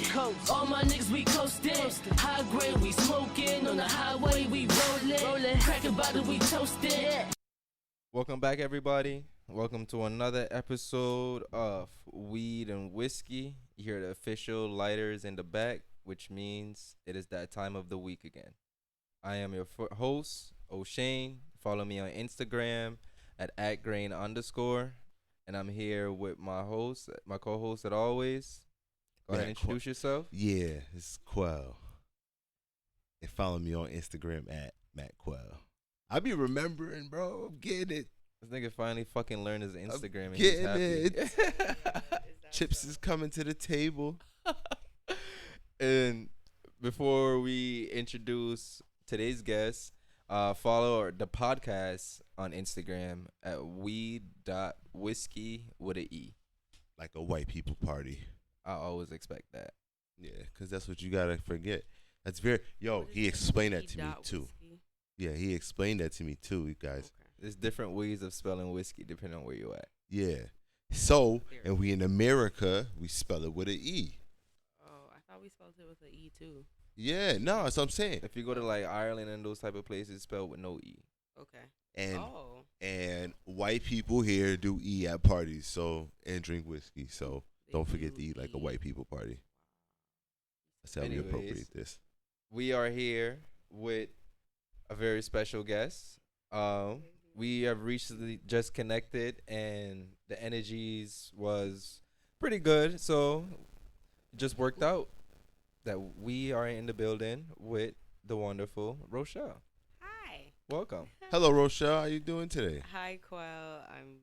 coasting. All my niggas, we coasting. High grade, we smoking. On the highway, we rolling. Crack a bottle, we toasting. Welcome back, everybody. Welcome to another episode of Weed and Whiskey. You hear the official lighters in the back, which means it is that time of the week again. I am your host, O'Shane. Follow me on Instagram at @grain_. And I'm here with my host, my co-host as always. Go ahead and introduce yourself. Yeah, it's Quell. And follow me on Instagram at @MattQuell. I be remembering, bro. I'm getting it. This nigga finally fucking learned his Instagram and he's he's happy. Chips is coming to the table. And before we introduce today's guest, follow the podcast on Instagram at weed.whiskey with an E. Like a white people party. I always expect that. Yeah, because that's what you got to forget. That's very, he explained that to me too. Whiskey? Yeah, he explained that to me too, you guys. Okay. There's different ways of spelling whiskey depending on where you at. Yeah. So, and we in America, we spell it with an E. Oh, I thought we spelled it with an E too. Yeah, no, that's what I'm saying. If you go to like Ireland and those type of places, it's spelled with no E. Okay. And white people here do E at parties, and drink whiskey. So don't forget to eat like a white people party. That's how we appropriate this. We are here with a very special guest. We have recently just connected, and the energies was pretty good. So it just worked out that we are in the building with the wonderful Rochelle. Hi. Welcome. Hello, Rochelle. How you doing today? Hi, Quell. I'm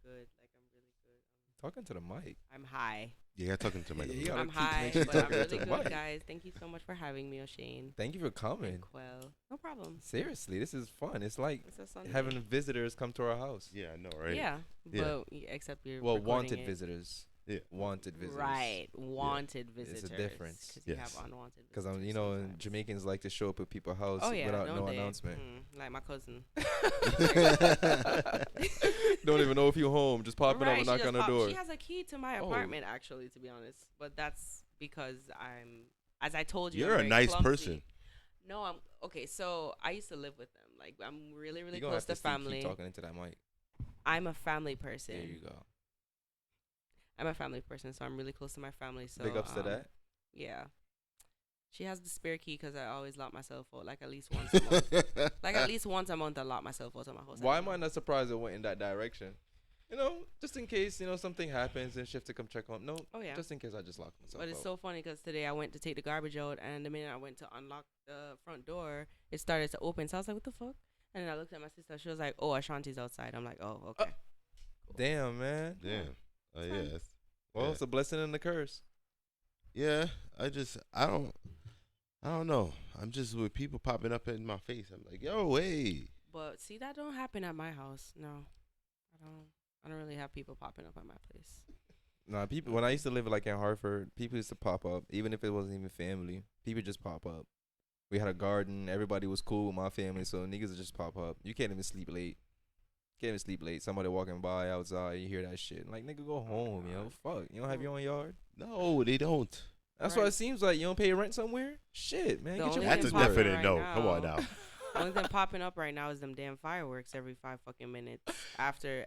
good. Like I'm really good. Talking to the mic. I'm high. Yeah, talking to my. Yeah, you gotta I'm keep high, making but I'm talking to really the mic. good, guys. Thank you so much for having me, O'Shane. Thank you for coming. And Quell. No problem. Seriously, this is fun. It's like It's a Sunday. having visitors come to our house. Yeah, I know, right? Yeah, Yeah. but except you're Well, recording wanted it. visitors. Yeah. Wanted visitors. Right, wanted visitors. It's a difference. Because you Yes. have unwanted Because visitors. and Jamaicans like to show up at people's house Oh yeah, without don't no they? announcement. Like my cousin. Don't even know if you're home. Just popping up and she knock just on the pop- door. She has a key to my Oh. apartment, actually, to be honest. But that's because as I told you, You're I'm a very nice clumsy. person. No, I'm okay. So I used to live with them. Like I'm really, really You're gonna close have to to family. keep talking into that mic. I'm a family person. There you go. I'm a family person, so I'm really close to my family. So Big ups to that. Yeah. She has the spare key because I always lock myself out, like at least once a month. Like at least once a month, I lock myself out of my house. Why am I not surprised it went in that direction? Just in case, something happens and she have to come check on. No, Oh yeah. just in case I just lock myself But it's out. so funny because today I went to take the garbage out, and the minute I went to unlock the front door, it started to open. So I was like, "What the fuck?" And then I looked at my sister. She was like, "Oh, Ashanti's outside." I'm like, "Oh, okay." Damn, man. Damn. Oh, yeah. That's, Well, yeah. it's a blessing and a curse. Yeah, I don't know. I'm just with people popping up in my face. I'm like, yo, hey. But see, that don't happen at my house. No, I don't really have people popping up at my place. Nah, people. When I used to live like in Hartford, people used to pop up, even if it wasn't even family. People just pop up. We had a garden. Everybody was cool with my family, so niggas would just pop up. You can't even sleep late. Somebody walking by outside, you hear that shit. Like, nigga, go home, yo. Fuck. You don't have your own yard? No, they don't. That's Right. what it seems like. You don't pay rent somewhere? Shit, man. The Get your only That's a thing money's popping worth. definite right no. Come on now. now. Only thing popping up right now is them damn fireworks every 5 fucking minutes.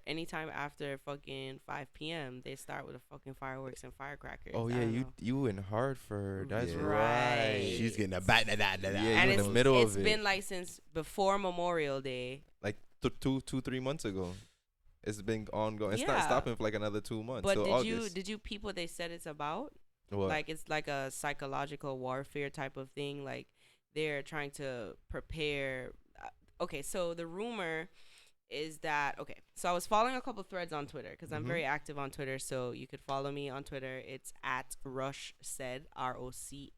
Anytime after fucking 5 p.m., they start with the fucking fireworks and firecrackers. Oh, I yeah, don't know. you in Hartford. That's Right. right. She's getting a bat. Yeah, And you in it's, the middle it's of it. been like since before Memorial Day. Like 3 months ago. It's been ongoing. It's not Yeah. stopping for like another 2 months. But so August. did you peep what they said it's about? What? Like it's like a psychological warfare type of thing. Like they're trying to prepare. Okay, so the rumor is that so I was following a couple threads on Twitter because I'm very active on Twitter. So you could follow me on Twitter. It's at Rush Said, ROCHSAID,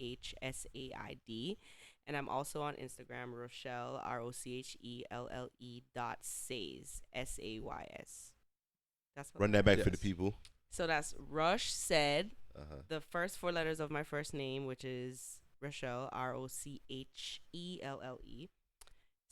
and I'm also on Instagram, Rochelle ROCHELLE.Says SAYS. That's what Run that back for the Yes. people. So that's Rush Said. Uh-huh. The first 4 letters of my first name, which is Rochelle, ROCHELLE.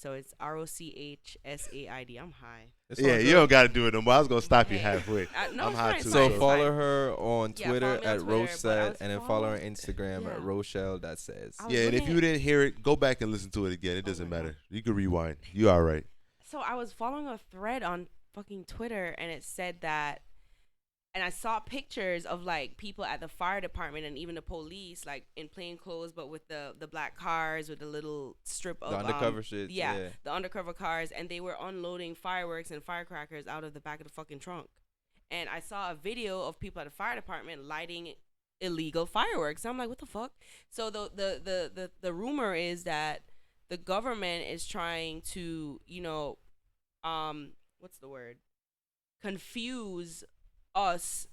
So it's ROCHSAID. I'm high. It's all Yeah, good. you don't gotta do it no more. I was gonna stop you Hey. halfway. No, I'm it's high fine, too. it's So fine, it's follow fine. her on Yeah, Twitter follow me on at Twitter, Roche but I Said, was and then follow her on following- Instagram at yeah. Rochelle that says. I was Yeah, and if looking you at- didn't hear it, go back and listen to it again. It Oh doesn't my God. matter. You can rewind. You all right? So I was following a thread on fucking Twitter, and it said that, and I saw pictures of like people at the fire department and even the police, like in plain clothes, but with the black cars with the little strip of The undercover shit. yeah, the undercover cars, and they were unloading fireworks and firecrackers out of the back of the fucking trunk. And I saw a video of people at the fire department lighting illegal fireworks. I'm like, what the fuck? So the rumor is that the government is trying to, what's the word? Confuse us,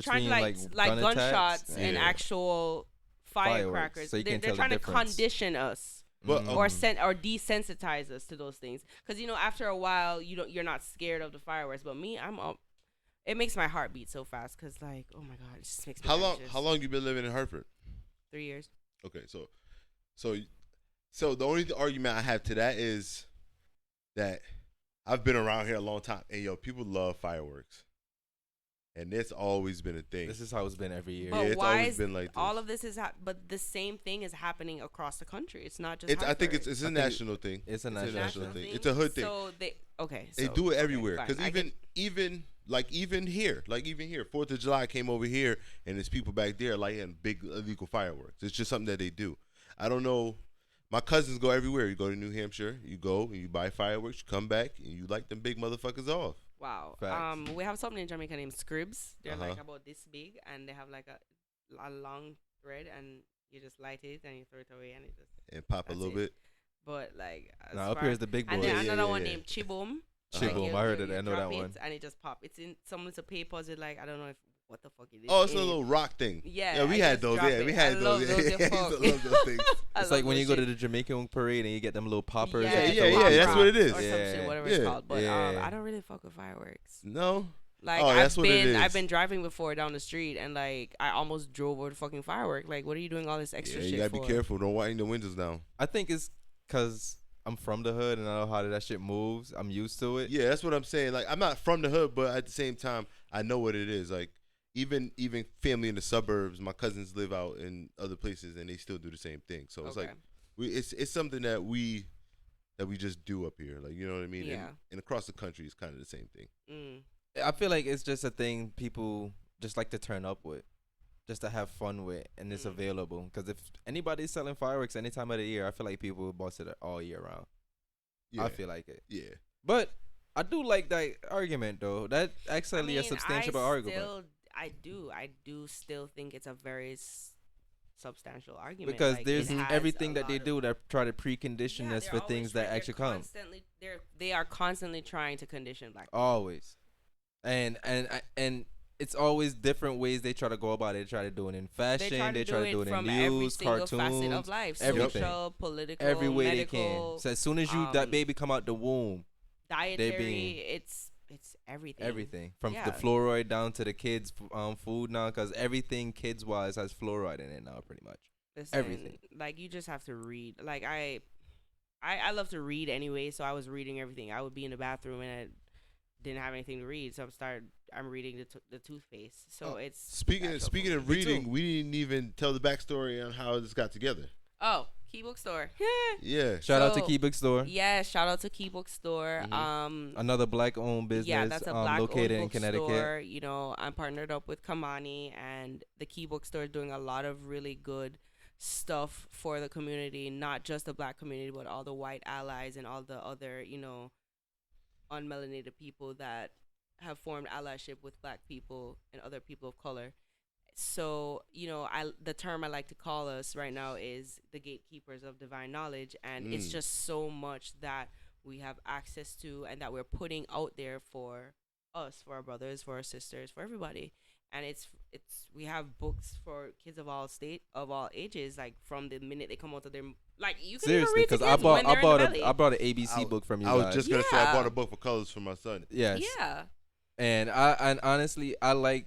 trying to like gun gunshots attacks and actual firecrackers. so you they're can't tell the trying to difference. condition us. But, Mhm. Or desensitize us to those things, because after a while you're not scared of the fireworks, but me, I'm up. It makes my heart beat so fast, because like, oh my god, it just makes me anxious. How long you been living in Hartford? 3 years. Okay, so the only argument I have to that is that I've been around here a long time, and people love fireworks, and it's always been a thing. This is how it's been every year. But Yeah, it's why always is been like this. all of this but the same thing is happening across the country. It's not just I think Hartford. it's a I think national thing. it's a national national thing. thing. It's a hood thing. So they They do it everywhere, fine. because I get- even here, 4th of July came over here, and there's people back there lighting big illegal fireworks. It's just something that they do. I don't know. My cousins go everywhere. You go to New Hampshire, you go and you buy fireworks, you come back and you light them big motherfuckers off. Wow. Facts. We have something in Jamaica named scribs. They're like Uh-huh. about this big, and they have like a long thread, and you just light it and you throw it away, and it just. And pop a That's little it. bit. But like, as Now up far- here is the big boy. and then Yeah, another yeah, one yeah. named Chibum. Chibum, I heard it. I know that drop one. it, and it just pop. It's in some little papers. It like, I don't know what the fuck it is. Oh, it's a in it. little rock thing. Yeah, we I had just those. drop Yeah, it. we I had love those. those, Yeah, they're I fuck. used to love those things. I It's love like when those you go to shit. the Jamaican parade and you get them little poppers. Yeah, and yeah, the yeah, rock that's drop. what it is. Or some shit, Yeah. whatever Yeah. it's called. But Yeah. I don't really fuck with fireworks. No. Like, Oh, I've that's what it been, I've is. been driving before down the street, and like I almost drove over the fucking firework. Like, what are you doing all this extra Yeah, shit you gotta for? be careful. Don't wind the windows down. I think it's because I'm from the hood and I know how that shit moves. I'm used to it. Yeah, that's what I'm saying. Like, I'm not from the hood, but at the same time, I know what it is. Like, even family in the suburbs, my cousins live out in other places, and they still do the same thing. So it's Okay. like it's something that we just do up here. Like, you know what I mean? Yeah. And across the country, it's kind of the same thing. Mm. I feel like it's just a thing people just like to turn up with, just to have fun with, and it's Mm. available. Because if anybody's selling fireworks any time of the year, I feel like people will bust it all year round. Yeah. I feel like it. Yeah. But I do like that argument, though. That actually I mean, a substantial argument. I do still think it's a very substantial argument. Because Like, there's it has everything a that they lot of- do that try to precondition Yeah, us they're for always things that they're actually come. constantly- They are constantly trying to condition black people. Always. And it's always different ways they try to go about it. They try to do it in fashion. They try to do it in from every news, single facet cartoons, of life, everything. social, political, every way medical, they can. So as soon as that um, baby come out the womb, dietary. It's everything. everything from Yeah. the fluoride down to the kids' food now, because everything kids wise has fluoride in it now, pretty much. Listen, everything. Like, you just have to read. Like, I love to read anyway, so I was reading everything. I would be in the bathroom and I didn't have anything to read, so I'm reading the toothpaste. So it's Speaking natural of for me. reading, we didn't even tell the backstory on how this got together. Oh, Key Bookstore. Yeah. Shout out to So, Key Bookstore, Yeah, shout out to Key Bookstore. Mhm. another black-owned business. Yeah, that's a black located owned in Connecticut. bookstore. You know, I'm partnered up with Kamani, and the Key Bookstore is doing a lot of really good stuff for the community, not just the black community, but all the white allies and all the other, unmelanated people that have formed allyship with black people and other people of color. So, the term I like to call us right now is the gatekeepers of divine knowledge, and it's just so much that we have access to and that we're putting out there for us, for our brothers, for our sisters, for everybody. And we have books for kids of all ages, like from the minute they come out of their, like, you can even Seriously, read to because kids when they're in the belly. I bought an ABC book from you I was guys. just gonna say I Yeah. bought a book for colors for my son. Yes. Yeah. And honestly I like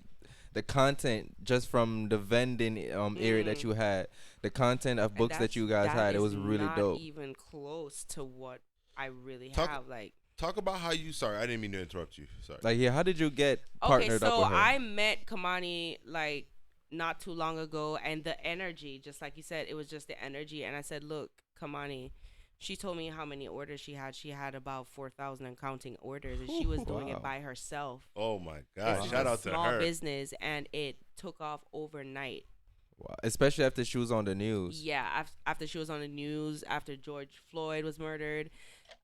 the content just from the vending area that you had. The content of And books that you guys that had, it is was really not dope. even close to what I really Talk- have. Like, Talk about how you. Sorry, I didn't mean to interrupt you. Sorry. Like, yeah, how did you get okay, partnered up so with her? I met Kamani like not too long ago, and the energy, just like you said, it was just the energy. And I said, look, Kamani, she told me how many orders she had. She had about 4,000 and counting orders, and she was doing Wow. it by herself. Oh my It's God! just Shout a out to small her. business, and it took off overnight. Wow. Especially after she was on the news. Yeah, after she was on the news, after George Floyd was murdered,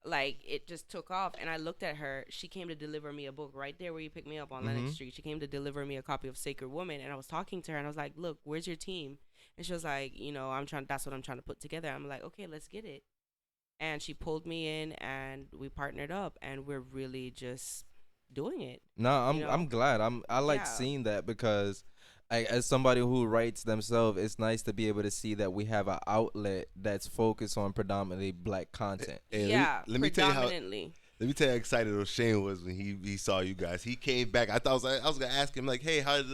like it just took off. And I looked at her. She came to deliver me a book right there where you picked me up on Lennox Street. She came to deliver me a copy of Sacred Woman, and I was talking to her, and I was like, "Look, where's your team?" And she was like, "You know, I'm trying. That's what I'm trying to put together." I'm like, "Okay, let's get it." And she pulled me in, and we partnered up, and we're really just doing it. No, I'm You know? I'm glad. I like Yeah. seeing that because as somebody who writes themselves, it's nice to be able to see that we have an outlet that's focused on predominantly black content. Hey, Yeah, let me tell you how. predominantly. Let me tell you how excited O'Shane was when he saw you guys. He came back. I thought I was gonna ask him like, hey, how did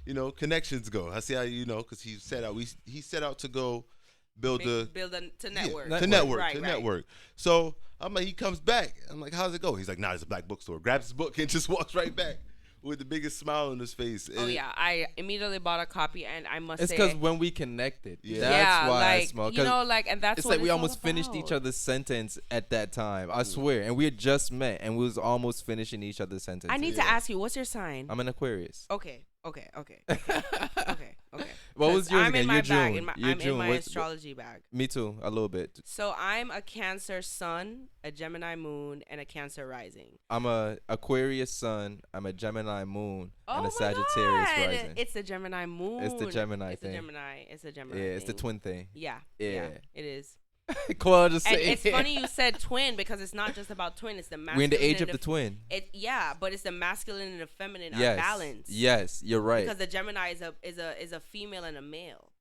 the connections go? I see how because he set out. He set out to go build to yeah, network. to network Right, to right. network. So I'm like, he comes back. I'm like, how's it go? He's like, nah, it's a black bookstore. Grabs his book and just walks right back with the biggest smile on his face. Oh And- yeah, I immediately bought a copy, and I must It's say, because when we connected, Yeah. that's why I like smell. you 'Cause know, like, and that's it's what like we all almost finished each about. other's sentence at that time. I swear, and we had just met, and we was almost finishing each other's sentences. I need to ask you, what's your sign? I'm an Aquarius. Okay. Okay. What 'Cause was yours I'm again? in my You're bag. June. I'm in my What- astrology bag. Me too, a little bit. So I'm a Cancer sun, a Gemini moon, and a Cancer rising. I'm a Aquarius sun. I'm a Gemini moon Oh and my a Sagittarius God. rising. It's the Gemini moon. It's the Gemini It's thing. a Gemini. It's a Gemini. Yeah, it's the thing. twin thing. Yeah. Yeah. It is. Quell just And saying. it's funny you said twin because it's not just about twin. It's the masculine. We're in the age and of the twin. But it's the masculine and the feminine Yes. are balanced. Yes, you're right. Because the Gemini is a female and a male.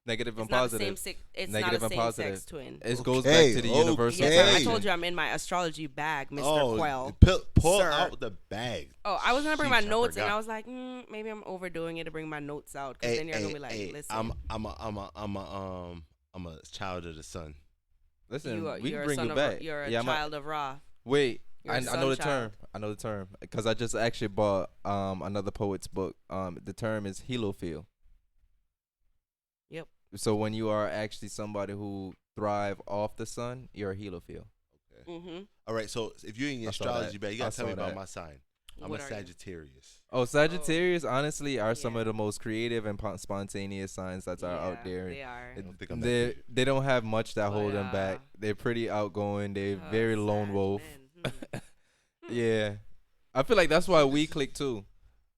Negative It's and not positive. the same sex. It's Negative not and a positive. same-sex twin. It goes Okay, back to the universal. okay. Yes, I connection. told you I'm in my astrology bag, Mr. Oh, Quell. pull Sir. out the bag. Oh, I was gonna bring my Sheesh, I notes, and forgot. I was like, maybe I'm overdoing it to bring my notes out, because then you're gonna be like, listen, I'm a child of the sun. Listen, you are, we you're can a bring son you of back. you're a Yeah, child of Ra. Wait, You're I a know the sun term. child. I know the term because I just actually bought another poet's book. The term is helophile. Yep. So when you are actually somebody who thrive off the sun, you're a helophile. Mm-hmm. All right, so if you're in your I saw astrology that. bag, you I gotta tell me saw about that. my sign. I'm What a are you? Sagittarius. Oh, Sagittarius, honestly, are some Yeah. of the most creative and spontaneous signs that are out there. They are. I don't think I'm that They creative. they don't have much that Oh, hold them yeah. back. They're pretty outgoing. They're Oh, very lone Sag, wolf. man. Yeah, I feel like that's why we click too.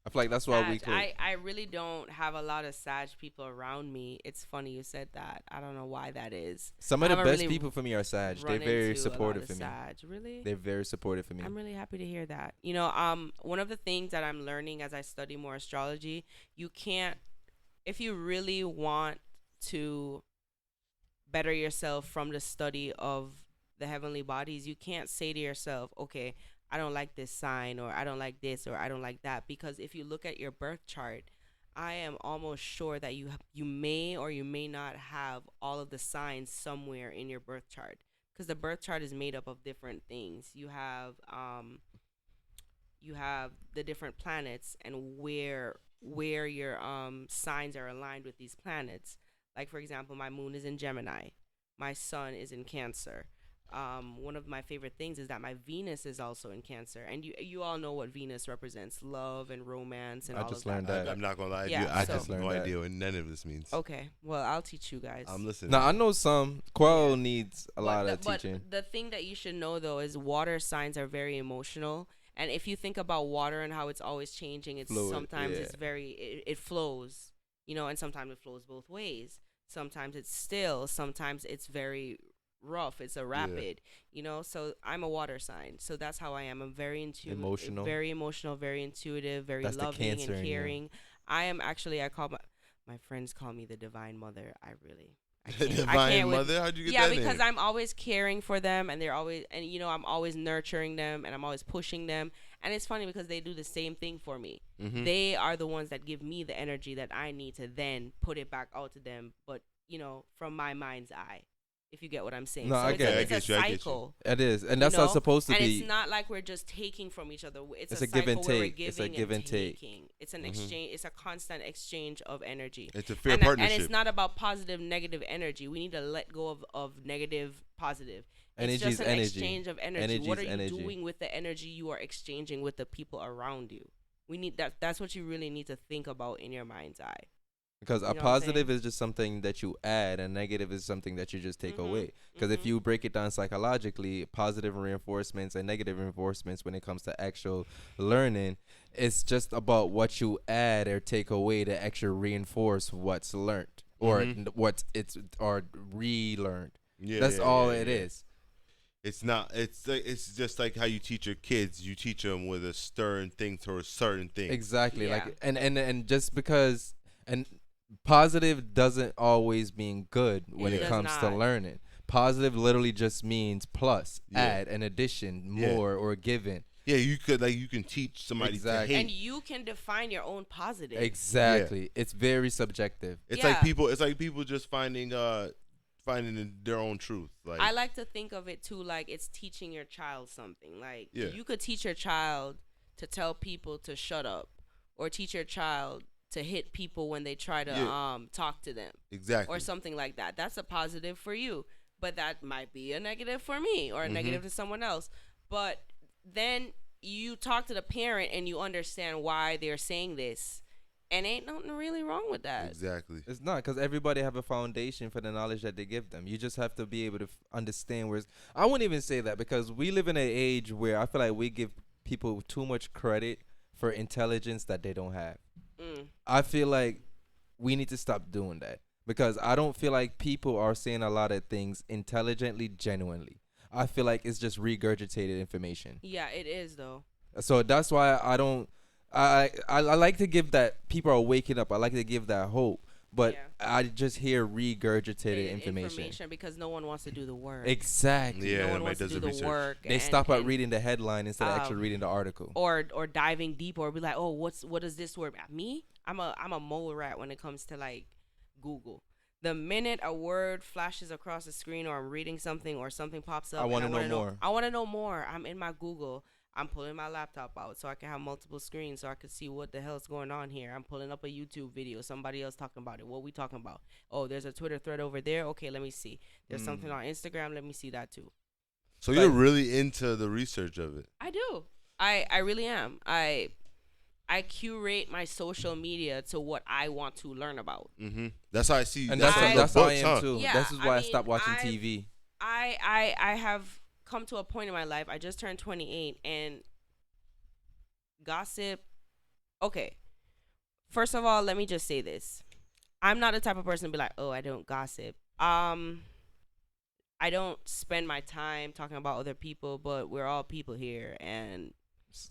I feel like that's why we Sag, click. I really don't have a lot of Sag people around me. It's funny you said that. I don't know why that is. Some of I the haven't best really people for me are Sag. They're Run very into a lot supportive of for me. Sag. Really? They're very supportive for me. I'm really happy to hear that. One of the things that I'm learning as I study more astrology, you can't, if you really want to better yourself from the study of the heavenly bodies, you can't say to yourself, okay, I don't like this sign, or I don't like this, or I don't like that. Because if you look at your birth chart, I am almost sure that you may or you may not have all of the signs somewhere in your birth chart, because the birth chart is made up of different things. You have the different planets and where your signs are aligned with these planets. Like, for example, my moon is in Gemini, my sun is in Cancer. One of my favorite things is that my Venus is also in Cancer, and you all know what Venus represents: love and romance and I all just of learned that. that. I'm not gonna lie to Yeah, you. I so- have no Learned that. idea what none of this means. Okay, well, I'll teach you guys. I'm listening. Now I know some. Quell Yeah. needs a lot of But teaching. the thing that you should know, though, is water signs are very emotional. And if you think about water and how it's always changing, it's Fluid, sometimes yeah. it's very it flows, and sometimes it flows both ways. Sometimes it's still, sometimes it's very rough. It's a rapid, So I'm a water sign, so that's how I am. I'm very Emotional. very emotional, very intuitive, very That's the loving Cancer and in you. caring. I am actually, I call my friends call me the Divine Mother. I Divine can't with- Mother. How'd you get yeah, that because name? I'm always caring for them, and I'm always nurturing them, and I'm always pushing them. And it's funny because they do the same thing for me. Mhm. They are the ones that give me the energy that I need to then put it back out to them, but from my mind's eye. If you get what I'm saying. No, So I it's get a, it. it's I a get you, I get you. cycle. It is, and that's how it's supposed to and be. it's not like we're just taking from each other. It's a a give and cycle where we're take. It's a giving give and take. taking. It's an exchange. It's a constant exchange of energy. It's a fair and partnership. And it's not about positive, negative energy. We need to let go of negative, positive. Energy It's just is an energy. exchange of energy. Energy What is are you energy. doing with the energy you are exchanging with the people around you? We need that. That's what you really need to think about in your mind's eye. Because You a know what I'm positive saying? is just something that you add, and negative is something that you just take Mhm, away. Because if mhm. you break it down psychologically, positive reinforcements and negative reinforcements when it comes to actual learning, it's just about what you add or take away to actually reinforce what's learned or what's it's or relearned. Yeah, That's yeah, all yeah, it yeah. is. It's not. It's just like how you teach your kids. You teach them with a stern thing to a certain thing. Exactly. Yeah. Like and just because and positive doesn't always mean good when It it does comes to not. learning. Positive literally just means plus, Yeah. add, an addition, Yeah. more or given. Yeah, you can teach somebody Exactly. to And hate. you can define your own positive. Exactly. It's very subjective. It's Yeah. like people. It's like people just finding their own truth. Like I like to think of it too like it's teaching your child something. Like Yeah. you could teach your child to tell people to shut up, or teach your child to hit people when they try to Yeah. talk to them, exactly. or something like that. That's a positive for you, but that might be a negative for me, or a negative to someone else. But then you talk to the parent and you understand why they're saying this, and ain't nothing really wrong with that. Exactly. It's not, because everybody have a foundation for the knowledge that they give them. You just have to be able to understand where I wouldn't even say that, because we live in an age where I feel like we give people too much credit for intelligence that they don't have. I feel like we need to stop doing that, because I don't feel like people are saying a lot of things intelligently, genuinely. I feel like it's just regurgitated information. Yeah, it is though. So that's why I don't. I like to give that people are waking up. I like to give that hope, but Yeah. I just hear regurgitated information. Because no one wants to do the work. Exactly. Yeah, No one nobody wants to does do the the research. work. They stop at reading the headline instead of actually reading the article. or diving deep, or be like, oh, what does this word? Me, I'm a mole rat when it comes to like Google. The minute a word flashes across the screen, or I'm reading something, or something pops up, I and wanna know wanna more. I want to know more. I'm in my Google. I'm pulling my laptop out so I can have multiple screens, so I can see what the hell's going on here. I'm pulling up a YouTube video, somebody else talking about it. What we talking about? Oh, there's a Twitter thread over there. Okay, let me see. There's something on Instagram. Let me see that too. So you're really into the research of it. I do. I really am. I curate my social media to what I want to learn about. That's how I see. And that's that's how I books, am huh? too. Yeah, this is I why I mean, stopped watching I've- TV. I have come to a point in my life. I just turned 28, and gossip. Okay. First of all, let me just say this. I'm not the type of person to be like, oh, I don't gossip. I don't spend my time talking about other people, but we're all people here, and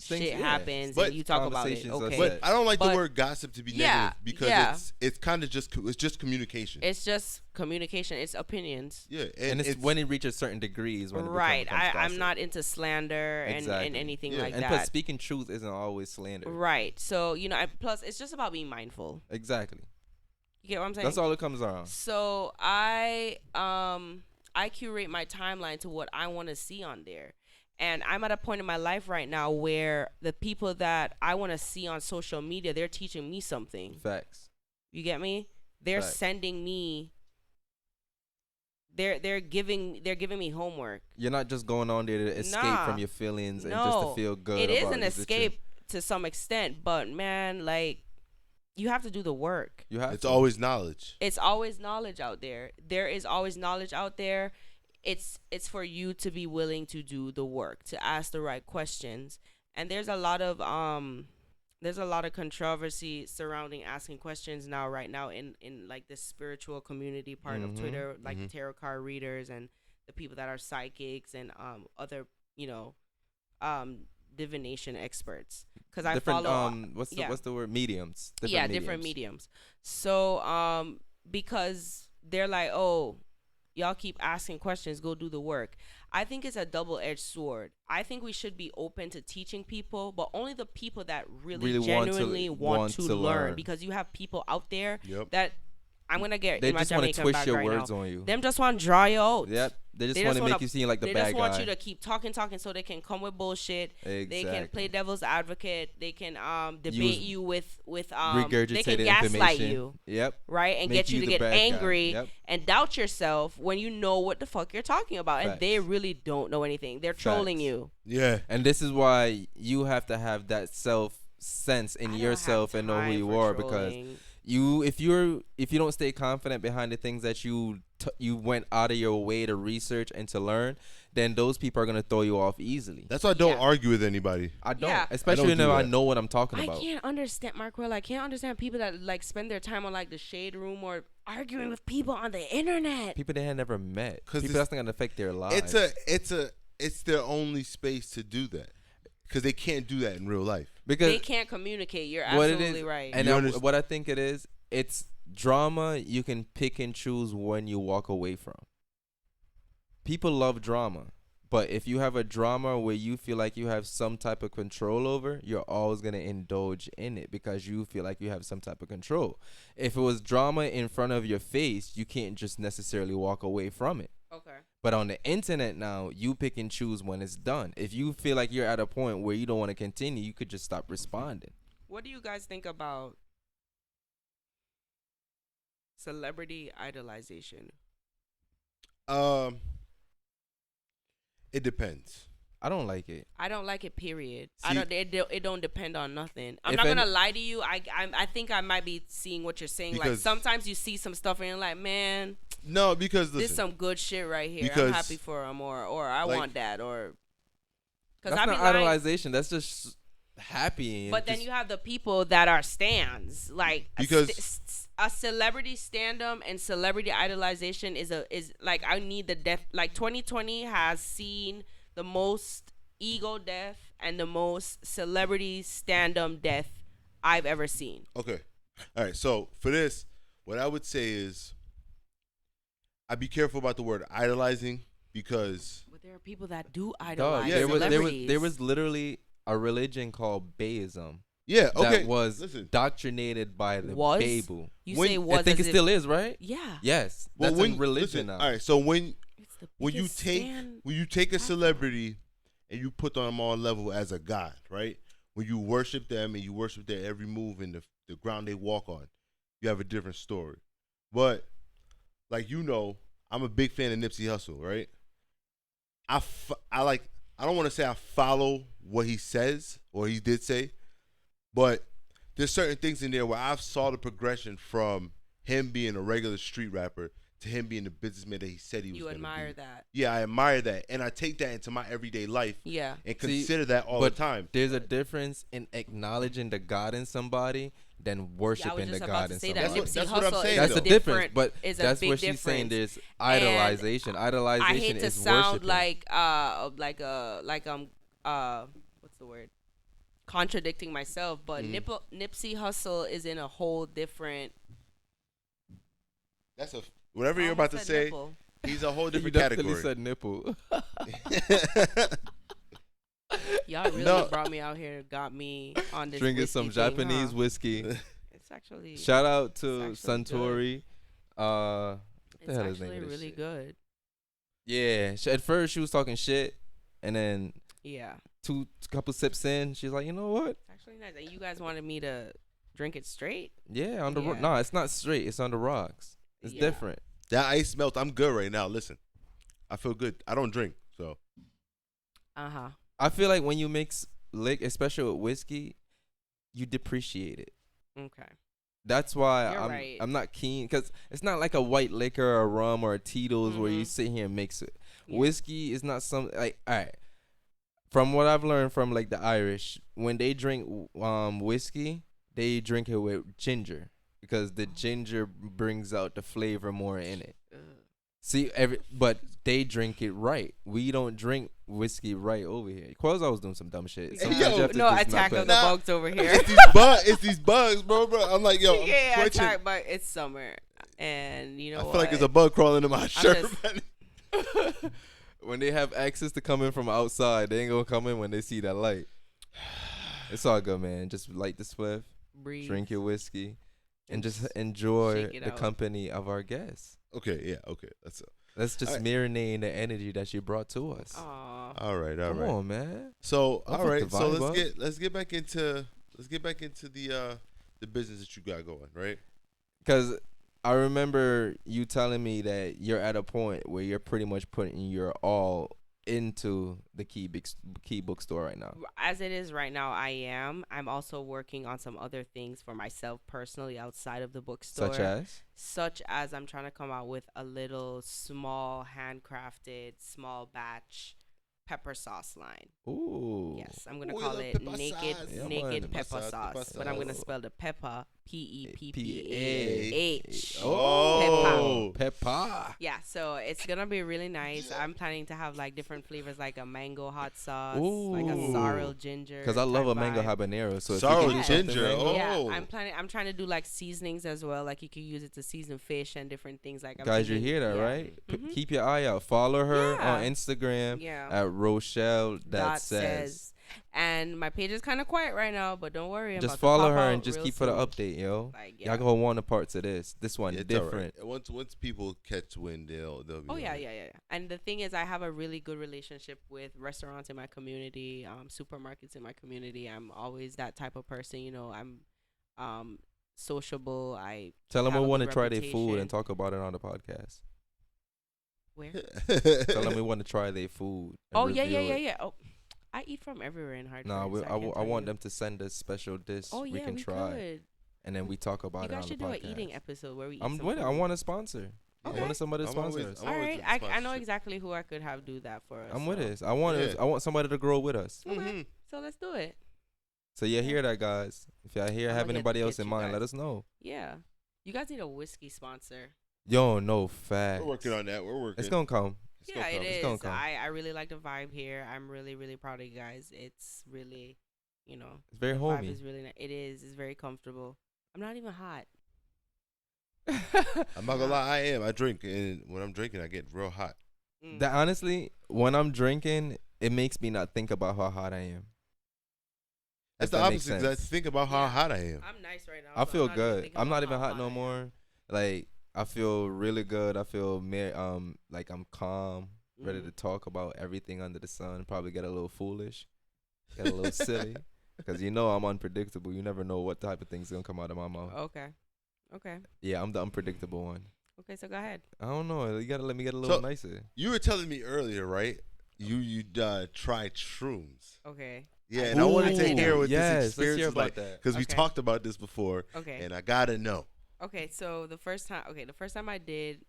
shit happens, But and you talk about it. conversations are Okay. But I don't like the But- word gossip to be Yeah, negative, because yeah. it's kind of it's just communication. It's just communication. It's opinions. Yeah, And it's when it reaches certain degrees when Right. it becomes I'm gossip. not into slander and Exactly. anything Yeah. like And that. plus, speaking truth isn't always slander. Right. So, plus it's just about being mindful. Exactly. You get what I'm saying? That's all it comes around. So I curate my timeline to what I want to see on there. And I'm at a point in my life right now where the people that I want to see on social media, they're teaching me something. Facts. You get me? They're Facts. sending me they're giving me homework. You're not just going on there to escape Nah. from your feelings and No, just to feel good. It is about an the truth. escape to some extent, but man, like, you have to do the work. You have it's to. always knowledge. It's always knowledge out there. There is always knowledge out there. It's for you to be willing to do the work, to ask the right questions. And there's a lot of controversy surrounding asking questions right now in like the spiritual community part of Twitter, like the tarot card readers and the people that are psychics and other divination experts. Because I different follow what's the word, mediums. different mediums. So because they're like, oh, y'all keep asking questions, go do the work. I think it's a double-edged sword. I think we should be open to teaching people, but only the people that really genuinely want to learn. Because you have people out there Yep. that I'm gonna get They in my just want to Jamaican twist bag your right words now. on you. Them just want to draw you out. Yep. They just They want just to wanna- make you seem like the They bad just want guy. you to keep talking so they can come with bullshit. Exactly. They can play devil's advocate. They can debate Use you with they regurgitated can gaslight information. you, Yep. right, and Make get you to the get bad guy. angry Yep. and doubt yourself when you know what the fuck you're talking about, and they Facts. really don't know anything. They're trolling Facts. you. Yeah. And this is why you have to have that self sense in I don't yourself have and know who time you for are, because trolling. if you don't stay confident behind the things that you went out of your way to research and to learn, then those people are gonna throw you off easily. That's why I don't Yeah. argue with anybody. I don't, Yeah. especially I don't when do I that. know what I'm talking I about. can't understand, Markwell. I can't understand people that like spend their time on like the shade room or arguing with people on the internet. People they had never met. 'Cause People that's not gonna affect their lives. It's their only space to do that, because they can't do that in real life. because They can't communicate. You're what it absolutely is, right. and You I- understand? what I think it is, it's drama. You can pick and choose when you walk away from. People love drama, but if you have a drama where you feel like you have some type of control over, you're always gonna indulge in it because you feel like you have some type of control. If it was drama in front of your face, you can't just necessarily walk away from it. Okay. But on the internet now, you pick and choose when it's done. If you feel like you're at a point where you don't want to continue, you could just stop responding. What do you guys think about celebrity idolization? It depends. I don't like it. I don't like it. Period. See- It don't depend on nothing. I'm If not any- gonna lie to you. I think I might be seeing what you're saying. Like Because- sometimes you see some stuff and you're like, man, No, because this listen, some good shit right here. Because- I'm happy for him, or I like- want that, or That's I not be lying. idolization. That's just happy. And But then just- you have the people that are stands, like Because- a celebrity standum and celebrity idolization is like I need the death. Like 2020 has seen the most ego death and the most celebrity standum death I've ever seen. okay. All right. So for this, what I would say is, I'd be careful about the word idolizing, because But there are people that do Dog, idolize yeah, celebrities. there was literally a religion called Bayism yeah, okay, that was listen. indoctrinated by the Was? Bible. You when- say I was I think as it if- still is, right? Yeah. Yes, Well, that's when in religion listen, now. all right. So when It's the you biggest stand. when you take a celebrity and you put them on level as a god, right? When you worship them and you worship their every move and the ground they walk on, you have a different story. But like, I'm a big fan of Nipsey Hussle, right? I don't want to say I follow what he says or he did say, but there's certain things in there where I've saw the progression from him being a regular street rapper to him being the businessman that he said he was You gonna admire be. that. Yeah, I admire that, and I take that into my everyday life Yeah. and See, consider that all the but time. There's a difference in acknowledging the God in somebody than Yeah, I was worshiping the just about God to in say somebody. that That's Nipsey what I'm Hussle saying, is That's though. the difference, different. but Is a that's big what she's saying. difference. There's idolization. Idolization I hate to is sound worshiping. what's the word? Contradicting myself, but Mhm. Nipsey Hussle is in a whole different. That's whatever I you're about to almost said say. nipple. He's a whole You different definitely category. said nipple. Y'all really No. brought me out here, got me on this. Drinking whiskey some thing, Japanese huh? whiskey. It's actually. Shout out to It's actually Suntory. What the It's hell is the actually name of this really shit? good. Yeah. At first she was talking shit, and then Yeah, couple sips in, she's like, you know what? it's actually nice. And you guys wanted me to drink it straight. Yeah, on the Yeah. no, it's not straight. It's on the rocks. It's Yeah. different. That ice melt. I'm good right now. Listen, I feel good. I don't drink, so Uh-huh. I feel like when you mix lick, especially with whiskey, you depreciate it. Okay. That's why You're I'm right. I'm not keen, because it's not like a white liquor or a rum or a Tito's where you Mhm. sit here and mix it. Yeah. Whiskey is not some like, all right. From what I've learned from like the Irish, when they drink whiskey, they drink it with ginger because the ginger brings out the flavor more in it. Ugh. See, but they drink it right. We don't drink whiskey right over here. Quaz always doing some dumb shit. Sometimes Yo, you have to no, just I not tackle put- the bugs over here. it's these bugs, bro. I'm like, yo, I'm Yeah, I twitching. tack, but it's summer, and you know I feel what? like there's a bug crawling in my shirt. just- When they have access to come in from outside, they ain't gonna come in when they see that light. It's all good, man. Just light the spliff, Breathe. drink your whiskey, and just enjoy shake it the out. company of our guests. Okay, yeah, okay. Let's Just Alright. marinate in the energy that she brought to us. Aw. all right, all Come right. on, man. So Don't all fuck right, the so vibe up. let's get back into the business that you got going, right? Because I remember you telling me that you're at a point where you're pretty much putting your all into the key bookstore right now. As it is right now, I am. I'm also working on some other things for myself personally outside of the bookstore. Such as? I'm trying to come out with a little small handcrafted small batch pepper sauce line. Ooh. Yes, I'm gonna Ooh, call the it pepper naked sauce. Yeah, naked man. pepper Pepper sauce, sauce. but I'm gonna sauce. spell the pepper P-E-P-A. PEPPAH. Oh. Peppa. Yeah, so it's gonna be really nice. I'm planning to have like different flavors, like a mango hot sauce, Ooh. like a sorrel ginger. Because I love type a mango vibe. habanero. So if Sorrel you can do something ginger, mango- Yeah, Oh. I'm trying to do like seasonings as well. Like you can use it to season fish and different things. Like I'm Guys, you thinking- hear that, yeah. right? Mhm. Keep your eye out. Follow her on Yeah. Instagram Yeah. at Rochelle Dot Says. And my page is kind of quiet right now, but don't worry. I'm Just about to follow pop her out and just real keep her the soon. update, yo. Like, Y'all yeah. gonna want the parts of this. This one Yeah, it's all right. different. Once people catch wind, they'll be. Oh yeah, alright. yeah. And the thing is, I have a really good relationship with restaurants in my community, supermarkets in my community. I'm always that type of person. You know, I'm sociable. I Tell them have we a want to good try their food reputation. and talk about it on the podcast. Where? Tell them we want to try their food. And Oh yeah. review it. Oh, I eat from everywhere in Hartford. Nah, so I can't tell want you. them to send us special dish Oh we yeah, can we try, could. and then we talk about You it guys on should the do podcast. an eating episode where we eat I'm some with it. I food. want a sponsor. I Okay. want somebody to I'm sponsor always- us. I'm All always right, with I know sponsorship. exactly who I could have do that for us. I'm with so. it. I want somebody to grow with us. Okay, Mhm. so let's do it. So you hear that, guys? If y'all here I'ma have get- anybody else get in you mind, guys. let us know. Yeah, you guys need a whiskey sponsor. Yo, no facts. We're working on that. We're working. It's gonna come. It's Yeah, gonna it come. It's is. gonna come. I really like the vibe here. I'm really really proud of you guys. It's really, you know, It's very the vibe homey. is really it is. It's very comfortable. I'm not even hot. I'm not gonna lie. I am. I drink, and when I'm drinking, I get real hot. Mm. That honestly, when I'm drinking, it makes me not think about how hot I am. That's If the that makes opposite. 'Cause I sense. think about how Yeah. hot I am. I'm nice right now. I so feel I'm not even good. thinking I'm not about even how hot no I am. more. Like I feel really good. I feel like I'm calm, ready to Mhm. talk about everything under the sun. Probably get a little foolish, get a little silly, because you know I'm unpredictable. You never know what type of things gonna come out of my mouth. Okay. Okay. Yeah, I'm the unpredictable one. Okay. So go ahead. I don't know. You gotta let me get a little So- nicer. You were telling me earlier, right? You tried shrooms. Okay. Yeah, and I wanted to did hear that. what Yes, this let's experience hear is about like, that. because we Okay. talked about this before, Okay. and I gotta know. Okay, so the first time I did,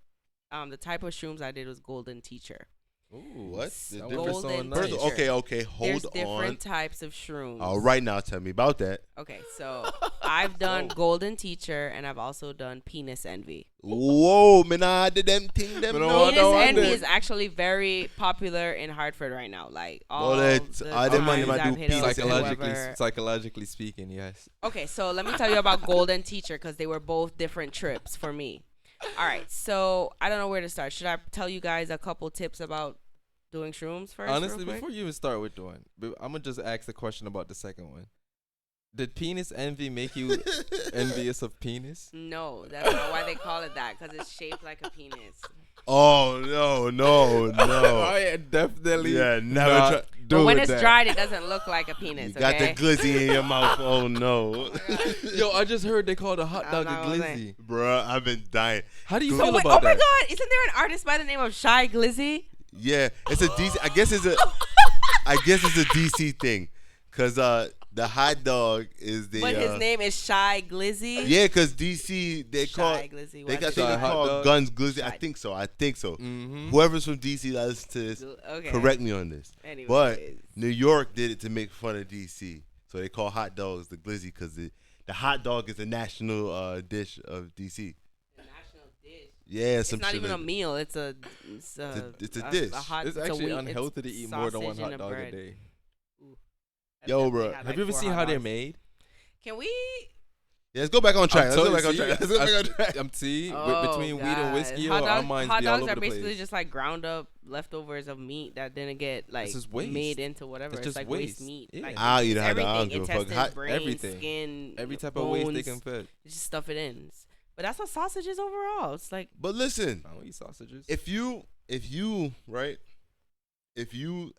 the type of shrooms I did was Golden Teacher. Ooh, What? The that difference- was so Golden nice. First, Teacher. okay, There's hold different on. types of shrooms. All right, now tell me about that. Okay, so I've done Oh. Golden Teacher and I've also done Penis Envy. Whoa, man, I did them thing, them. Man, no. Oh, Penis no Envy wonder. is actually very popular in Hartford right now. Like all Well, that's- the I didn't times mind my I've do hit up penis with Envy. Psychologically speaking, yes. Okay, so let me tell you about Golden Teacher because they were both different trips for me. All right, so I don't know where to start. Should I tell you guys a couple tips about doing shrooms first? Honestly, real quick? before you even start with the one, I'm gonna just ask the question about the second one. Did penis envy make you envious of penis? No, that's not why they call it that because it's shaped like a penis. Oh no, no, no. I definitely. Yeah, never not try- But when doing it's that. dried, it doesn't look like a penis. You got the okay? glizzy in your mouth. Oh no, Yo, I just heard they called a hot I'm dog a not gonna say. glizzy. bruh, I've been dying. How do you Oh, feel Oh, wait, about oh my that? God! Isn't there an artist by the name of Shy Glizzy? Yeah, it's a DC. I guess it's a DC thing, cause the hot dog is the. But his name is Shy Glizzy. Yeah, cause DC they call Shy Glizzy. they watch got it. they Shy hot call dog? guns glizzy. I Shy. think so. Mm-hmm. Whoever's from DC that listens to this, Okay. correct me on this. Anyways. But New York did it to make fun of DC, so they call hot dogs the glizzy because the hot dog is the national dish of DC. The national dish. Yeah, It's some not shit even a like- meal. It's a dish. hot, It's a actually wheat- unhealthy to it's eat more than one sausage and hot dog a bread. day. I've Yo, definitely bruh. had, Have you ever 4 seen hot how they're dogs. made? Can we? Yeah, let's go back on track. I'm Let's go telling back on you, track. Let's go back on track. I'm Oh, between weed and God. whiskey, Hot our dogs, minds hot be all dogs over are the basically place. just like ground up leftovers of meat that didn't get like just waste. made into whatever. It's It's, just like waste. meat. Yeah. Like, I'll it's eat a hot dog. I don't everything. give a fuck. Intestines, brain, Everything. skin, Every type of bones, waste they can fit. just stuff it in. But that's what sausage is overall. It's like But listen, I don't eat sausages. if you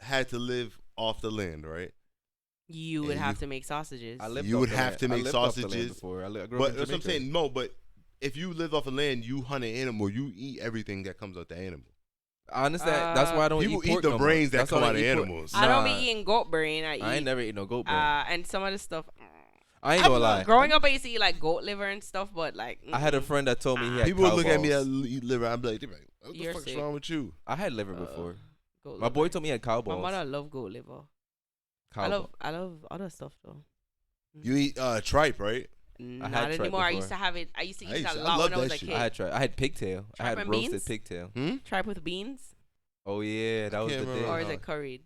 had to live off the land, right? you And would have you- to make sausages. I lived You off would the have land. to I make lived off the land sausages. before. I grew up But in that's what I'm Jamaica. saying. No, but if you live off the land, you hunt an animal. You eat everything that comes out the animal. Honestly, that's why I don't People eat pork eat the no more. brains that That's why come I out don't of eat pork. animals. I don't be Nah, eating goat brain. I I ain't eat never eat no goat brain. and some of the stuff. I ain't gonna lie. Growing up, I used to eat like goat liver and stuff, but like I had a friend that told me he had People cow look at me balls. and eat liver. I'm like, what the You're fuck's sick. wrong with you? I had liver before. goat My liver. boy told me he had cow My balls. mother love goat liver. Cow I love other stuff though. You eat tripe, right? Not had tripe anymore. I before. used to have it. I used to I eat used that to- a I lot love when I was that a shit. kid. I had pigtail. I Tripe had and roasted beans? pigtail. Tripe with beans, Oh yeah, that was the can't thing. remember. or is huh? it curried?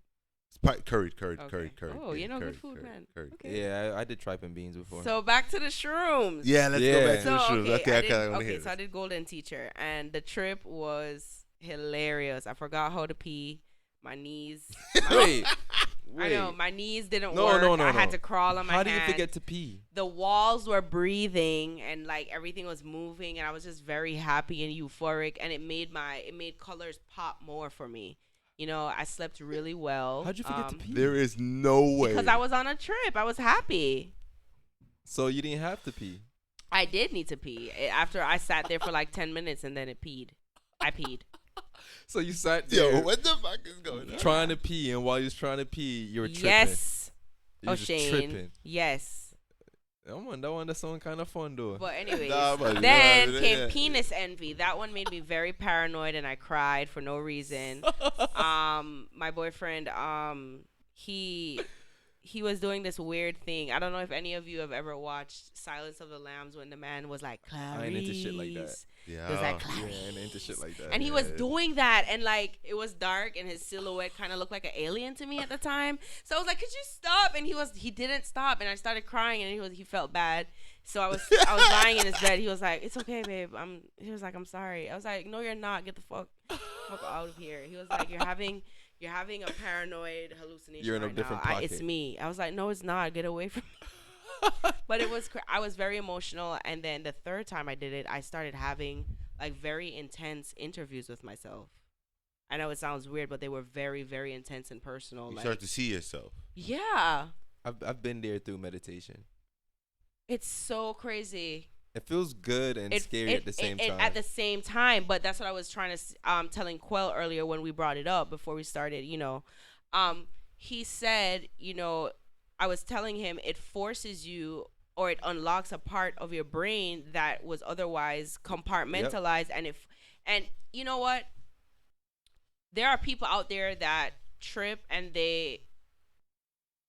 Curried. Okay. Oh, you know, good food, man. Okay. Yeah, I did tripe and beans before. So back to the shrooms. Yeah, let's Yeah. go back to So the shoes. okay, Okay, I I did, kind of want to okay, hear so I this. did Golden Teacher, and the trip was hilarious. I forgot how to pee. My knees. Wait, I know my knees didn't No, work. no, no, I had no. to crawl on my How do you hand. forget to pee? The walls were breathing and like everything was moving, and I was just very happy and euphoric, and it made colors pop more for me. You know, I slept really well. How'd you forget to pee? There is no way. Because I was on a trip. I was happy. So you didn't have to pee. I did need to pee after I sat there for like 10 minutes, and then it peed. I peed. So you sat there Yo, what the fuck is going on? trying to pee, and while you was trying to pee, you were tripping. Yes. You was just Shane. tripping. Yes. That one that sounded kind of fun though. But anyways, Nah, but- then yeah, came yeah. penis envy. That one made me very paranoid, and I cried for no reason. My boyfriend, he was doing this weird thing. I don't know if any of you have ever watched Silence of the Lambs when the man was like, Clarice. I ain't into shit like that. Yeah. It was like, Yeah, Clarice. I ain't into shit like that. And he Yeah. was doing that, and like it was dark, and his silhouette kind of looked like an alien to me at the time. So I was like, "Could you stop?" And he didn't stop, and I started crying, and he felt bad. So I was lying in his bed. He was like, "It's okay, babe." He was like, "I'm sorry." I was like, "No, you're not. Get the fuck out of here." He was like, "You're having a paranoid hallucination. You're in a right different now. pocket. It's me." I was like, "No, it's not. Get away from me." But I was very emotional, and then the third time I did it, I started having like very intense interviews with myself. I know it sounds weird, but they were very, very intense and personal. You like, start to see yourself. yeah, I've been there through meditation. it's so crazy. It feels good and scary at the same time. At the same time, but that's what I was trying to telling Quell earlier when we brought it up before we started. You know, he said, you know, I was telling him it forces you, or it unlocks a part of your brain that was otherwise compartmentalized. Yep. And you know what? There are people out there that trip and they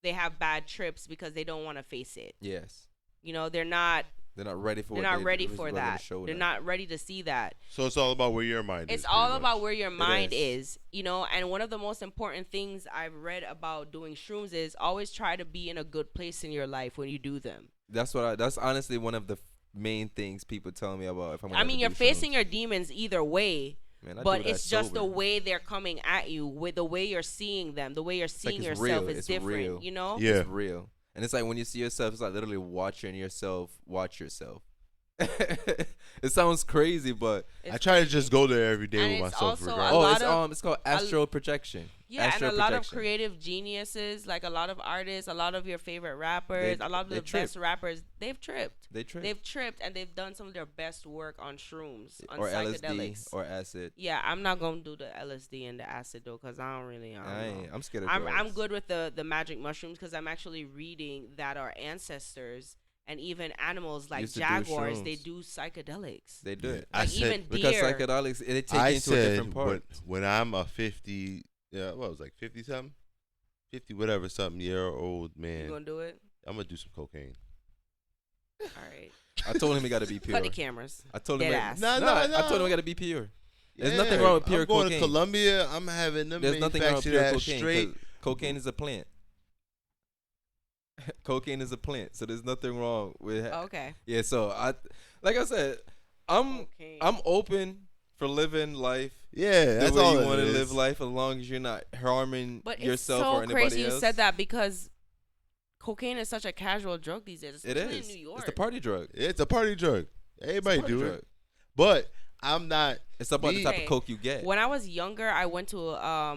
have bad trips because they don't want to face it. Yes. You know, they're not ready for They're not ready for that. They're They're not ready to see that. So it's all about where your mind is. It's all pretty about much. where your mind is, you know. And one of the most important things I've read about doing shrooms is always try to be in a good place in your life when you do them. That's honestly one of the main things people tell me about. If I'm I mean, you're facing your demons either way, Man, I but do that it's just the sober. way they're coming at you, with the way you're seeing them, the way you're seeing it's yourself real. is It's different, real. you know. Yeah. It's real. And it's like when you see yourself, it's like literally watching yourself watch yourself. It sounds crazy, but I try to just go there every day And with it's myself. also a Regardless. lot it's called astral projection. Yeah, Astral and a lot of projection. creative geniuses, like a lot of artists, a lot of your favorite rappers, a lot of they the trip. best rappers, they've tripped. They trip. They've tripped, and they've done some of their best work on shrooms, on or psychedelics. LSD or acid. Yeah, I'm not gonna do the LSD and the acid though, cause I don't really. I'm scared of I'm drugs. good with the magic mushrooms, cause I'm actually reading that our ancestors and even animals like Used to do jaguars, they shrooms. do psychedelics. They do it. I Like said- even Because deer. psychedelics, it take I you into a said different part. when I'm a 50, what was like 50 something, 50 whatever something year old You man, gonna do it? I'm gonna do some cocaine. All right. I told him he got to be pure. Cut the cameras. I told him. Dead ass. No, I no. told him he got to be pure. There's Yeah, nothing wrong with pure I'm going cocaine. to Colombia. I'm having them There's nothing wrong with manufacture pure that cocaine. straight. 'Cause cocaine is a plant. Cocaine is a plant, so there's nothing wrong with. Okay. Yeah, so like I said, I'm Cocaine. open for living life Yeah, the that's way all you it want to is. live life, as long as you're not harming But it's yourself so or anybody crazy else. you said that because cocaine is such a casual drug these days. It Especially is. in New York. It's the party drug. It's a party drug. Everybody party do drug. it. But I'm not. It's about the type Okay. of coke you get. When I was younger, I went to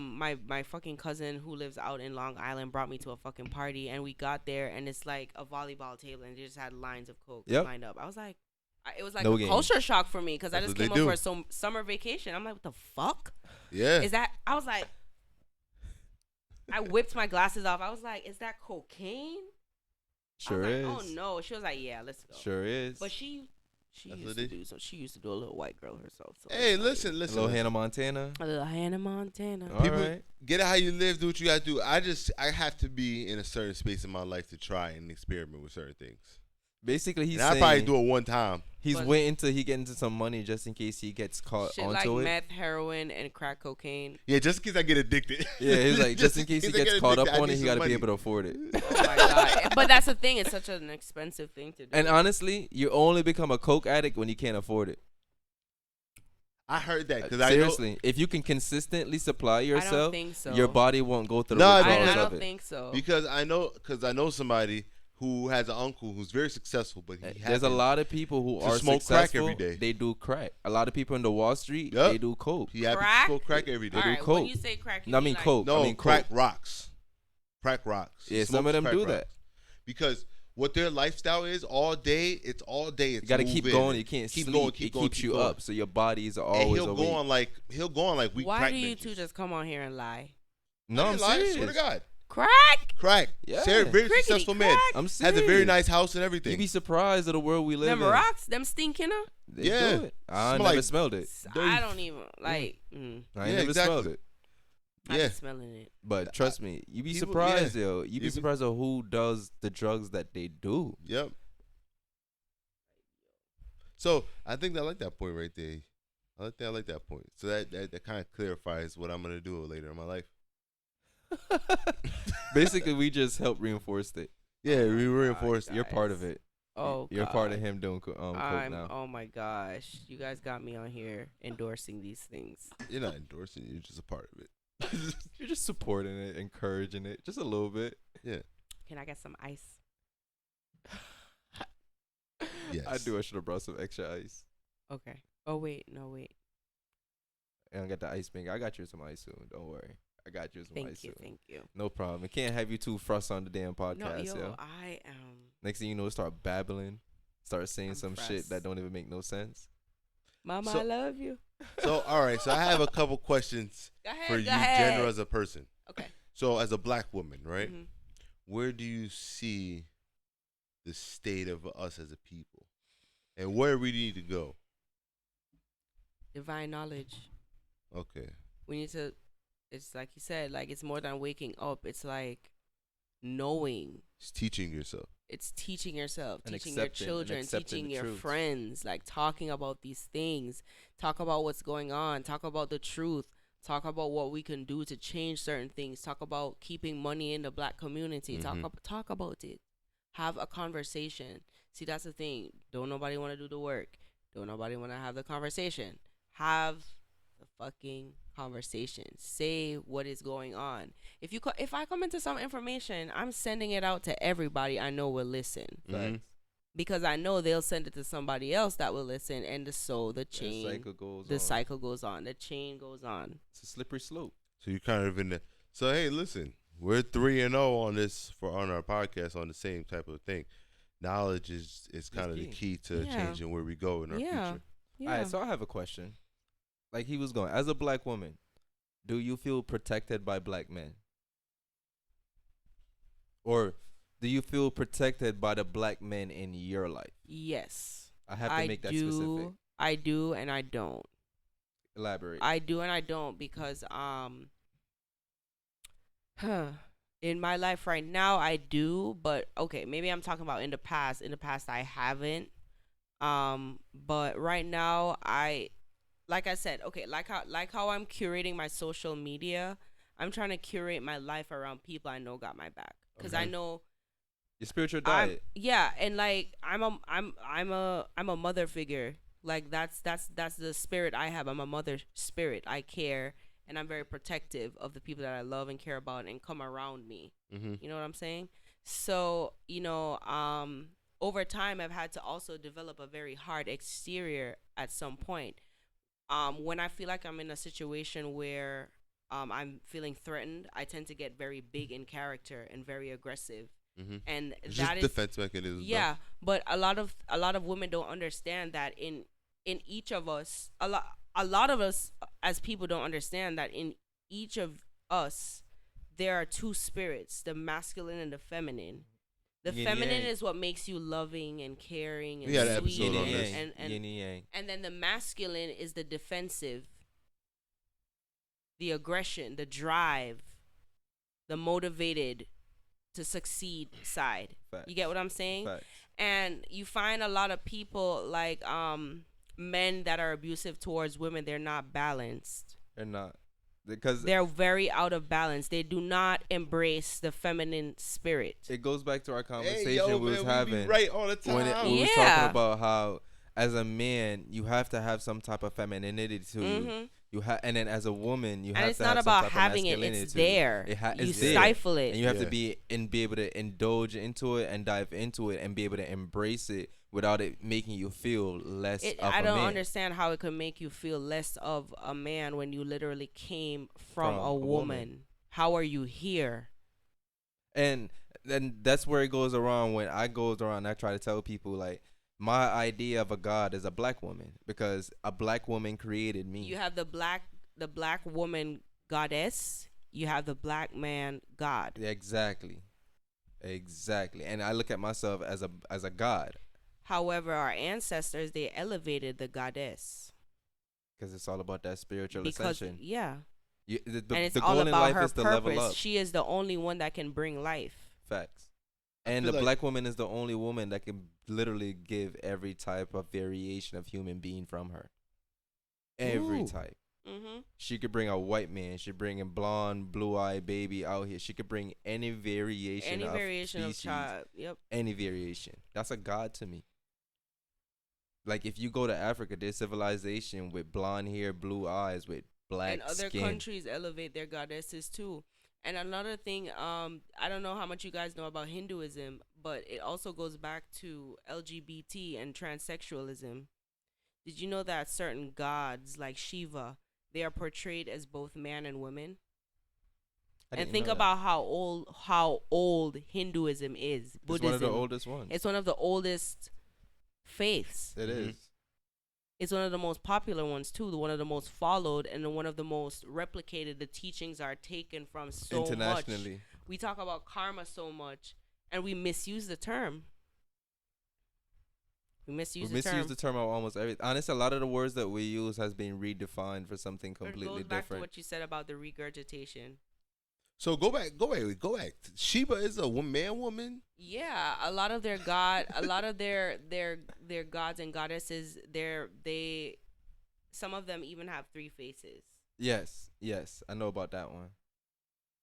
my fucking cousin who lives out in Long Island brought me to a fucking party, and we got there, and it's like a volleyball table, and they just had lines of coke Yep. lined up. I was like, it was like No a game. culture shock for me because I That's just what came they up do. for some summer vacation. I'm like, what the fuck Yeah. is that? I was like, I whipped my glasses off. I was like, is that cocaine? Sure I is. was like, oh no. She was like, yeah, let's go. Sure is. But she That's used what to they- do so. She used to do a little white girl herself. So Hey, it's listen. A little listen. Hannah Montana. like, a little Hannah Montana. All People right. get it how you live. Do what you got to do. I have to be in a certain space in my life to try and experiment with certain things. Basically, he's And I saying probably do it one time. he's But- waiting till he get into some money just in case he gets caught Shit like onto it. meth, heroin, and crack cocaine. Yeah, just in case I get addicted. Yeah, he's like, just in case he I gets get caught up addicted, I on need it, he some got to money. be able to afford it. Oh my god! But that's the thing; it's such an expensive thing to do. And honestly, you only become a coke addict when you can't afford it. I heard that because I know. Seriously, if you can consistently supply I don't yourself, think so. your body won't go through the No, withdrawals I of don't it. think so. Because I know somebody who has an uncle who's very successful, but he There's a happens- lot of people who to are smoke crack successful. every day. They do crack. A lot of people in the Wall Street, Yup. they do coke. He happens Crack? to smoke crack every day. All do right, when coke. you say crack, you No, I mean mean like, coke. No, I mean crack coke. rocks. Crack rocks. He Yeah, some of smokes them crack do rocks. that. Because what their lifestyle is all day, it's all day. It's You got to keep moving. going. You can't keep sleep. going, it keep going, keeps keep you going. up, so your body's And always he'll awake. go on like weak Why crack do you binges. two just come on here and lie? No, I'm I serious. swear to God. Crack? Crack. Yeah. Very Crickety successful man. crack? I'm serious. Has a very nice house and You'd everything. be surprised at the world we live Them in. rocks? Them stinking up? They Yeah. do it. I Smell never like- smelled it. I don't even like. I ain't Yeah, never exactly. smelled it. I Yeah. be smelling it. But trust me, you be People- surprised, yeah. yo. You be You be- surprised at who does the drugs that they do. Yep. So I think I like that point right there. I like that point. So that kind of clarifies what I'm gonna do later in my life. Basically, we just help reinforce it. Yeah, Oh my we God, reinforce. You're part of guys. it. Oh, You're part of God. him doing coke now. Oh my gosh, you guys got me on here endorsing these things. You're not endorsing. You're just a part of it. You're just supporting it, encouraging it, just a little bit. Yeah. Can I get some ice? Yes. I do. I should have brought some extra ice. Okay. Oh wait, no wait. And I got the ice maker. I got you some ice soon. Don't worry. I got you some Thank ice you, soon. thank you. No problem. I can't have you too frust on the damn podcast, No, yo, yo. I am. Next thing you know, start babbling, start saying I'm some shit frust. that don't even make no sense. Mama, So- I love you. So all right. So I have a couple questions Go ahead. for go you, ahead. General, as a person. Okay. So as a black woman, right? Mhm. Where do you see the state of us as a people, and where we need to go? Divine knowledge. Okay. We need to. It's like you said. Like it's more than waking up. It's like knowing. It's teaching yourself. It's teaching yourself, And teaching your accepting- and children, accepting teaching the your truths. friends, like talking about these things, talk about what's going on, talk about the truth, talk about what we can do to change certain things, talk about keeping money in the black community, Mhm. talk about it. Have a conversation. See, that's the thing. Don't nobody want to do the work. Don't nobody want to have the conversation. Have the fucking conversation. Say what is going on. If I come into some information, I'm sending it out to everybody I know will listen. Mhm. Because I know they'll send it to somebody else that will listen, and the chain, the cycle goes on, the chain goes on. It's a slippery slope. So you're kind of in the. So hey, listen, we're 3-0 on this on our podcast on the same type of thing. Knowledge is kind of the key to Yeah. changing where we go in our Yeah. future. Yeah. All right, so I have a question. Like he was going, as a black woman, do you feel protected by black men? Or do you feel protected by the black men in your life? Yes. I have to make that do. specific. I do and I don't. Elaborate. I do and I don't because in my life right now I do, but okay, maybe I'm talking about in the past. In the past I haven't. But right now like I said, okay, like how I'm curating my social media, I'm trying to curate my life around people I know got my back. Because I Okay. know Your spiritual I'm diet. yeah, and like I'm a mother figure. Like that's the spirit I have. I'm a mother spirit. I care and I'm very protective of the people that I love and care about and come around me. Mm-hmm. You know what I'm saying? So, over time I've had to also develop a very hard exterior at some point. When I feel like I'm in a situation where I'm feeling threatened, I tend to get very big in character and very aggressive. Mm-hmm. And It's that just is defense mechanism. yeah, but a lot of women don't understand that in each of us, a lot of us as people don't understand that in each of us there are two spirits, the masculine and the feminine. The Yin feminine yang. is what makes you loving and caring and We had an sweet episode Yin on and this. yang. and Yin and yang. and then the masculine is the defensive, the aggression, the drive, the motivated to succeed side. Facts. You get what I'm saying? Facts. And you find a lot of people like men that are abusive towards women, they're not balanced. They're not. Because They're very out of balance. They do not embrace the feminine spirit. it goes back to our conversation Hey, yo, we was man, having. we be right all the time. When we was Yeah. talking about how as a man you have to have some type of femininity to you. Mhm. You have, and then as a woman you And have it's to not have some about type of having it, masculinity it's to you. there. You It's there. stifle it. And you have to Yeah. be able to indulge into it and dive into it and be able to embrace it without it making you feel less of I a don't man. understand how it could make you feel less of a man when you literally came from From a a woman. woman. How are you here? And then that's where it goes around when I goes around. I try to tell people like my idea of a god is a black woman because a black woman created me. You have the black woman goddess. You have the black man god. Exactly. And I look at myself as a god However, our ancestors, they elevated the goddess because it's all about that spiritual because ascension. yeah, The and it's goal all in about life her is to level purpose. up. She is the only one that can bring life. Facts. And feel the like- black woman is the only woman that can literally give every type of variation of human being from her. Every Ooh. type. Mm-hmm. She could bring a white man. She bring a blonde, blue-eyed baby out here. She could bring any variation Any of variation of species, child. Yep. any variation. That's a god to me. Like if you go to Africa, there's civilization with blonde hair, blue eyes, with black And other skin. countries elevate their goddesses too. And another thing, I don't know how much you guys know about Hinduism, but it also goes back to LGBT and transsexualism. Did you know that certain gods like Shiva, they are portrayed as both man and woman? I And didn't think know that. about how old Hinduism is. It's Buddhism. one of the oldest ones. It's one of the oldest faiths. It Mhm. is. It's one of the most popular ones too, one of the most followed and one of the most replicated. The teachings are taken from so much. Internationally. We talk about karma so much and we misuse the term. We misuse We the misuse term. the term of almost everything. Honestly, a lot of the words that we use has been redefined for something It completely goes back to different. what you said about the regurgitation. So go back. Sheba is a woman. Yeah, a lot of their their gods and goddesses, some of them even have three faces. Yes, I know about that one.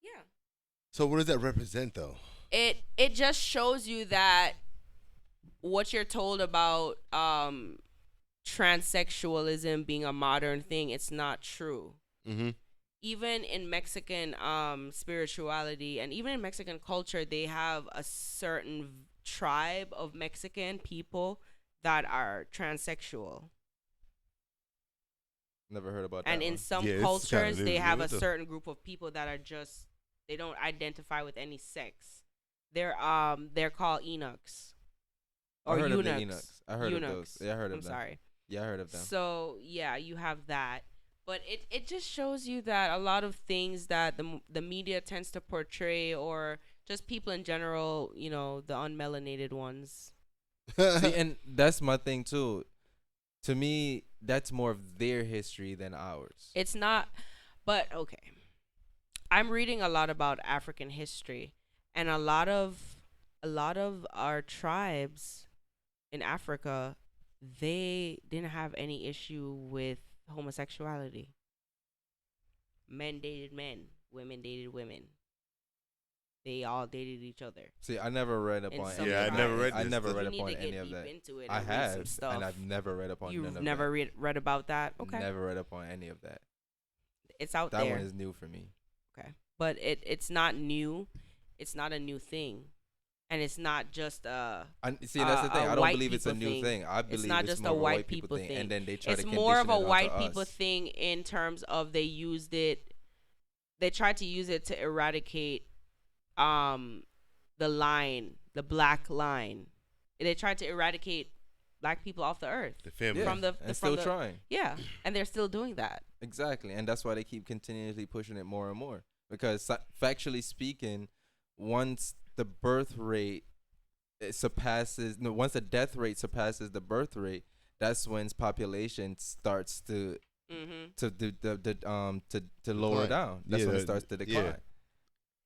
Yeah. So what does that represent, though? It just shows you that what you're told about transsexualism being a modern thing, it's not true. Mm-hmm. Even in Mexican spirituality and even in Mexican culture, they have a certain tribe of Mexican people that are transsexual. Never heard about that. And in one. some Yeah, it's cultures, kinda they new, have a yeah, though. certain group of people that are just, they don't identify with any sex. They're called eunuchs I or heard of the eunuchs. eunuchs. I heard of Eunuchs. those. Yeah, I heard of I'm them. sorry. Yeah, I heard of them. So yeah, you have that, but it just shows you that a lot of things that the media tends to portray, or just people in general, the unmelanated ones. See, and that's my thing too. To me, that's more of their history than ours. It's not, but okay. I'm reading a lot about African history, and a lot of our tribes in Africa, they didn't have any issue with homosexuality. Men dated men, women dated women. they all dated each other. See, I never read up In on some any Yeah, I of never that. read I this never stuff. read You up need on to get any of deep that. into it I and read some have, stuff. and I've never read up on none You've of never that. read about that? Okay. Never read up on any of that. It's out That there. one is new for me. Okay. But it's not new. It's not a new thing. And it's not just See, that's the thing. I don't white believe it's a people new thing. thing. I believe It's not just more a of white people thing. and then they try It's to more of a condition it white onto people us. thing in terms of they used it. They tried to use it to eradicate the line, the black line. They tried to eradicate black people off the earth. The family. Yeah, From the- and from still the- trying. Yeah, and they're still doing that. Exactly, and that's why they keep continuously pushing it more and more. Because factually speaking, once the birth rate once the death rate surpasses the birth rate, that's when population starts to Mm-hmm. to lower Decline. down. That's Yeah, when it that- starts to yeah. decline.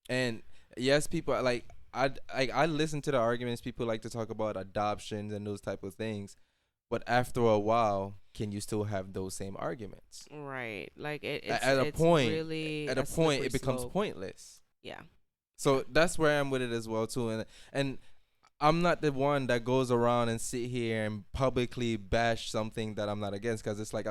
And yes, people are like I listen to the arguments. People like to talk about adoptions and those type of things, but after a while, can you still have those same arguments? Right. Like it's At a point, really at a point, slippery it becomes slope. pointless. Yeah. So that's where I'm with it as well too, and I'm not the one that goes around and sit here and publicly bash something that I'm not against, because it's like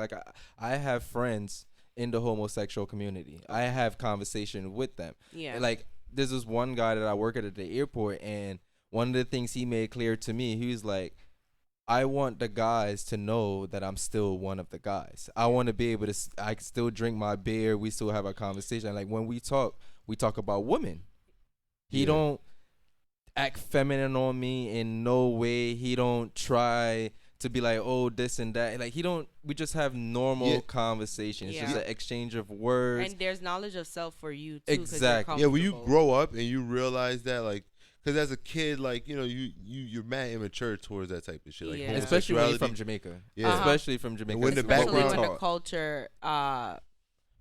I have friends in the homosexual community. I have conversation with them. Yeah. Like there's this one guy that I work at the airport, and one of the things he made clear to me, he was like, I want the guys to know that I'm still one of the guys. I want to be able to, I can still drink my beer. We still have a conversation. Like when we talk about women. He Yeah. don't act feminine on me in no way. He don't try to be like, oh, this and that. Like we just have normal Yeah. conversations. Yeah. Just an exchange of words. and there's knowledge of self for you too. 'Cause Exactly. Yeah, when you comfortable. grow up and you realize that, like, because as a kid, like, you know, you're mad immature towards that type of shit. Like, Yeah. Especially when you're from homosexuality. Jamaica. Yeah. Especially from Jamaica. when the It's what we Especially when background- the taught. culture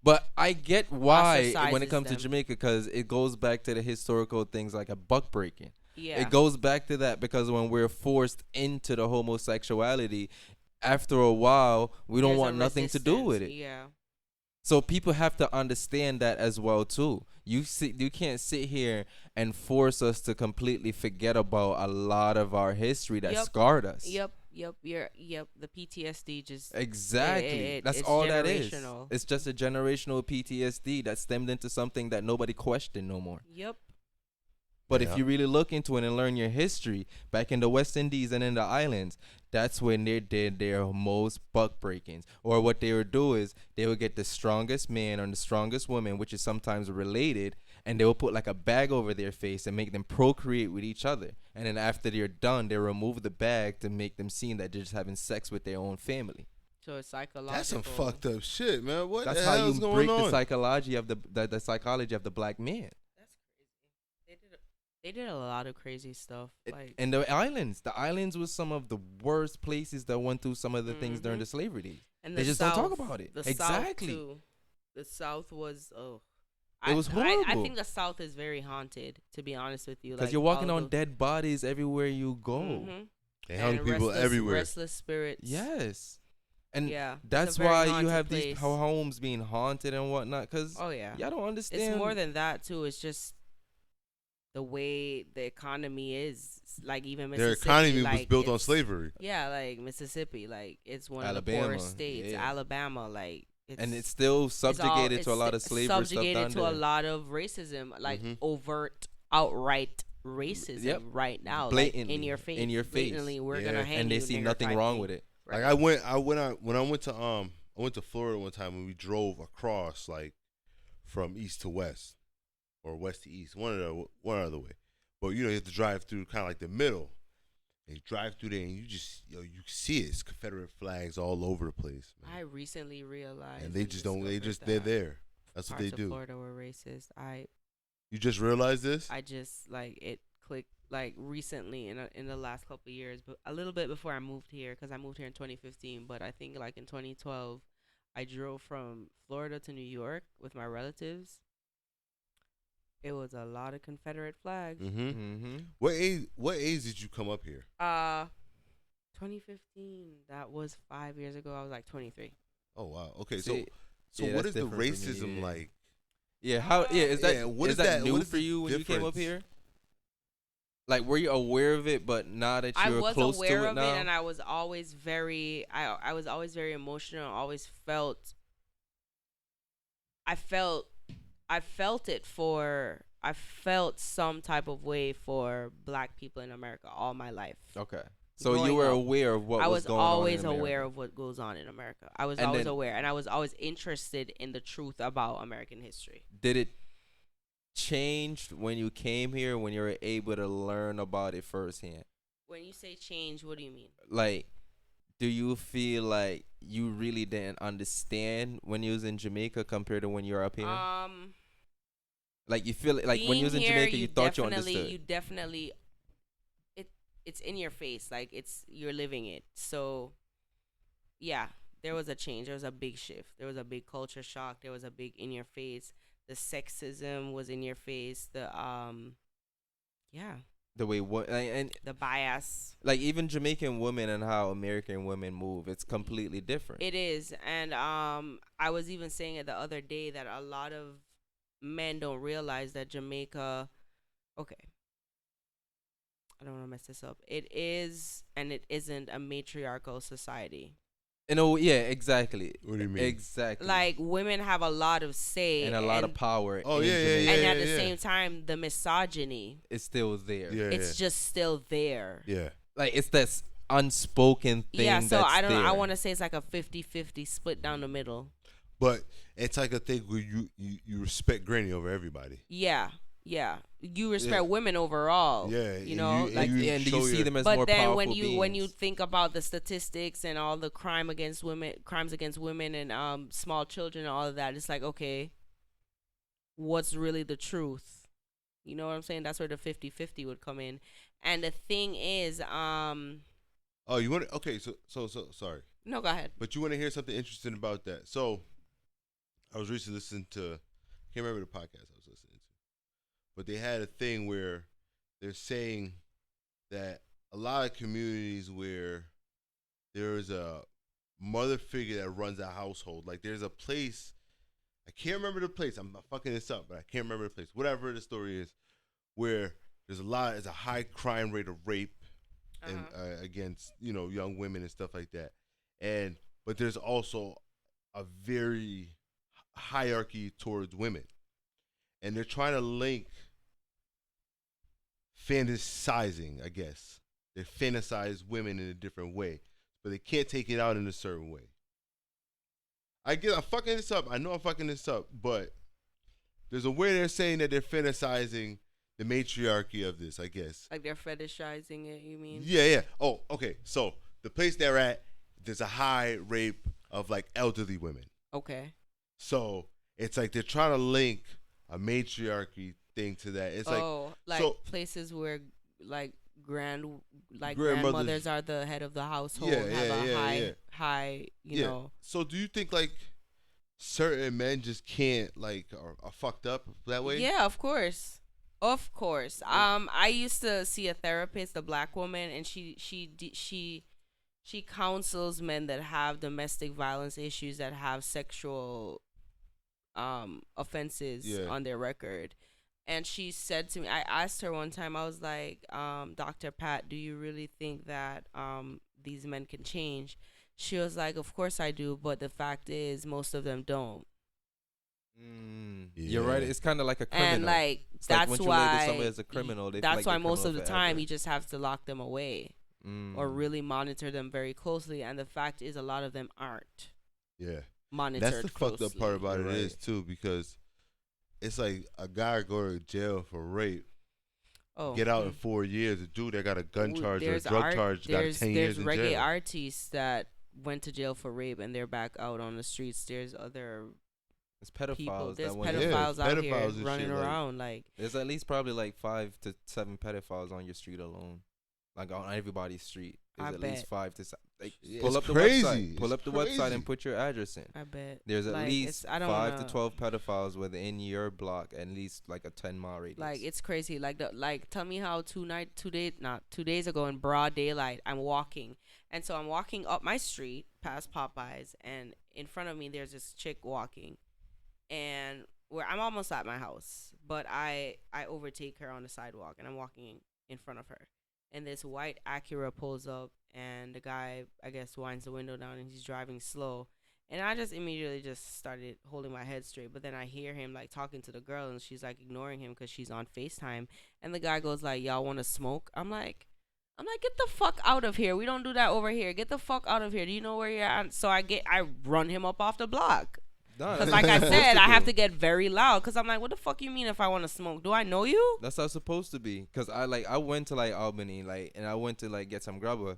But I get why when it Ostracizes comes to them. Jamaica, because it goes back to the historical things like a buck breaking. yeah. It goes back to that, because when we're forced into the homosexuality, after a while, we don't There's a want nothing to do with it. resistance, Yeah. So people have to understand that as well too. You can't sit here and force us to completely forget about a lot of our history that Yep. scarred us. Yep. The PTSD just Exactly. That's it's all that is. generational. It's just a generational PTSD that stemmed into something that nobody questioned no more. Yep. But Yeah. if you really look into it and learn your history, back in the West Indies and in the islands, that's when they did their most buck breakings. Or what they would do is they would get the strongest man or the strongest woman, which is sometimes related, and they would put like a bag over their face and make them procreate with each other. And then after they're done, they remove the bag to make them seem that they're just having sex with their own family. So it's psychological. That's some fucked up shit, man. What That's the how hell's you going break on? the psychology of the psychology of the black man. That's crazy. They did a lot of crazy stuff. Like And the islands was some of the worst places that went through some of the things during Mhm. the slavery days. and they the just don't talk South- about it. The Exactly. South too. The South was It was I horrible. think the South is very haunted. To be honest with you, Because like, you're walking all on the- dead bodies everywhere you go. Mhm. They hung And people everywhere. Restless spirits. Yes. And yeah, it's a that's very why you haunted have place. these homes being haunted and whatnot. Because Oh yeah, y'all don't understand. it's more than that too. It's just the way the economy is. Like even Their Mississippi, economy was like, built on it's- slavery. Yeah, like Mississippi, like it's one of Alabama, the poorest states. yeah. Alabama, like and it's still subjugated it's to a lot of slavery stuff subjugated down to there. a lot of racism, like Mhm. overt, outright racism Yep. right now, Blatantly. like in your face, In your face. blatantly, we're Yeah. gonna hang And they you, see nigger nothing type wrong thing. with it. Right. Like when I went to Florida one time when we drove across, like from east to west or west to east, one other way. But you know you have to drive through kind of like the middle. And you drive through there and you just you see it. It's Confederate flags all over the place, man. I recently realized, And they just don't. They're there. That's what parts they of do. Florida were racist. You just realized this? I just like it clicked like recently in the last couple of years, but a little bit before I moved here, because I moved here in 2015. But I think like in 2012, I drove from Florida to New York with my relatives. It was a lot of Confederate flags. Mm-hmm. Mm-hmm. What age did you come up here? 2015. That was 5 years ago. I was like 23. Oh wow. Okay. See, so yeah, what that's is the different for me, racism yeah. like? Yeah, how? Yeah, is that Yeah, what is is that that- new what is for the you when you came up difference? here? Like, were you aware of it, but now that I you're was close aware to it of now? it, and I was always very, I was always very emotional. Always felt, I felt, I felt it for, I felt some type of way for Black people in America all my life. Okay, so you Growing were up, aware of what I was was going on in always America. aware of what goes on in America. I was And always then- aware, and I was always interested in the truth about American history. Did it change when you came here, when you were able to learn about it firsthand? When you say change, what do you mean? Like, do you feel like you really didn't understand when you was in Jamaica compared to when you were up here? Like, you feel like when you was in Being here, Jamaica, you thought you definitely- understood. You definitely, it's in your face. Like you're living it. So, yeah, there was a change. There was a big shift. There was a big culture shock. There was a big in your face. The sexism was in your face. The yeah, The way what and the bias. like even Jamaican women and how American women move, it's completely different. It is, and I was even saying it the other day that a lot of men don't realize that Jamaica. Okay, I don't want to mess this up. It is and it isn't a matriarchal society. Yeah, exactly. What do you mean? Exactly. Like women have a lot of say and a lot of power. Oh, in yeah, yeah, Jamaica. and yeah, at the yeah. same time, the misogyny. It's still there. Yeah, It's just still there. yeah. Like it's this unspoken thing. Yeah, so that's I don't know. I there. want to say it's like a 50-50 split down the middle. But it's like a thing where you respect Granny over everybody. Yeah, yeah. You respect Yeah. women overall. Yeah, you and know, you- like. and And do show you see your- them as But more then powerful when you beings? think about the statistics and all the crimes against women and small children and all of that, it's like, okay, what's really the truth? You know what I'm saying? That's where the 50-50 would come in. And the thing is, Oh, you want to? Okay, so sorry, no, go ahead. but you want to hear something interesting about that? So, I was recently listening to, I can't remember the podcast I was listening to, but they had a thing where they're saying that a lot of communities where there is a mother figure that runs a household, like there's a place, I can't remember the place. I'm fucking this up, but I can't remember the place. Whatever the story is, where there's a high crime rate of rape and against young women and stuff like that, but there's also a very hierarchy towards women, and they're trying to link fantasizing. I guess they fantasize women in a different way, but they can't take it out in a certain way. I'm fucking this up. I know I'm fucking this up, but there's a way they're saying that they're fantasizing the matriarchy of this, I guess. Like they're fetishizing it, you mean? Yeah. Oh, okay. So the place they're at, there's a high rape of like elderly women. Okay. So it's like they're trying to link a matriarchy thing to that. It's like so- places where like Grandmothers- grandmothers are the head of the household, Yeah, have yeah, a yeah, high, you yeah. know. So do you think like certain men just can't like are fucked up that way? Yeah, of course. Of course. I used to see a therapist, a Black woman, and she counsels men that have domestic violence issues, that have sexual offenses Yeah. on their record. And she said to me, I asked her one time, I was like, Dr. Pat, do you really think that these men can change? She was like, of course I do, but the fact is most of them don't. You're right. Yeah. It's kind of like a criminal. And like It's that's once you label why somebody as a criminal, they feel that's like why they're most of the criminal time forever. you just have to lock them away or really monitor them very closely. And the fact is, a lot of them aren't Yeah. monitored. That's the fucked up part about You're it right. is too, because it's like a guy go to jail for rape, get out in 4 years. A dude that got a gun charge or a drug charge got 10 years in There's reggae jail. artists that went to jail for rape and they're back out on the streets. There's other It's pedophiles. people. There's that went pedophiles out here pedophiles and running shit, like- around. Like There's at least probably like 5 to 7 pedophiles on your street alone. Like on everybody's street, there's I at least bet. 5 to 7. Like, Yeah, pull it's up the crazy. website. Pull It's up the website crazy. and put your address in. I bet There's at like, least it's- I don't 5 to wanna- 12 pedophiles within your block, at least like a 10-mile radius. Like it's crazy. Like tell me how 2 days ago in broad daylight, I'm walking, and so I'm walking up my street past Popeyes, and in front of me there's this chick walking, and where I'm almost at my house, but I overtake her on the sidewalk, and I'm walking in front of her, and this white Acura pulls up, and the guy, I guess, winds the window down, and he's driving slow. And I just immediately just started holding my head straight. But then I hear him like talking to the girl, and she's like ignoring him because she's on FaceTime. And the guy goes like, "Y'all want to smoke?" I'm like, get the fuck out of here. We don't do that over here. Get the fuck out of here. Do you know where you're at? So I run him up off the block. Nah, Because that's like I what you're supposed said, to I have do. to get very loud. Because I'm like, what the fuck you mean if I want to smoke? Do I know you? That's how it's supposed to be. Cause I went to like Albany, like, and I went to like get some grubber,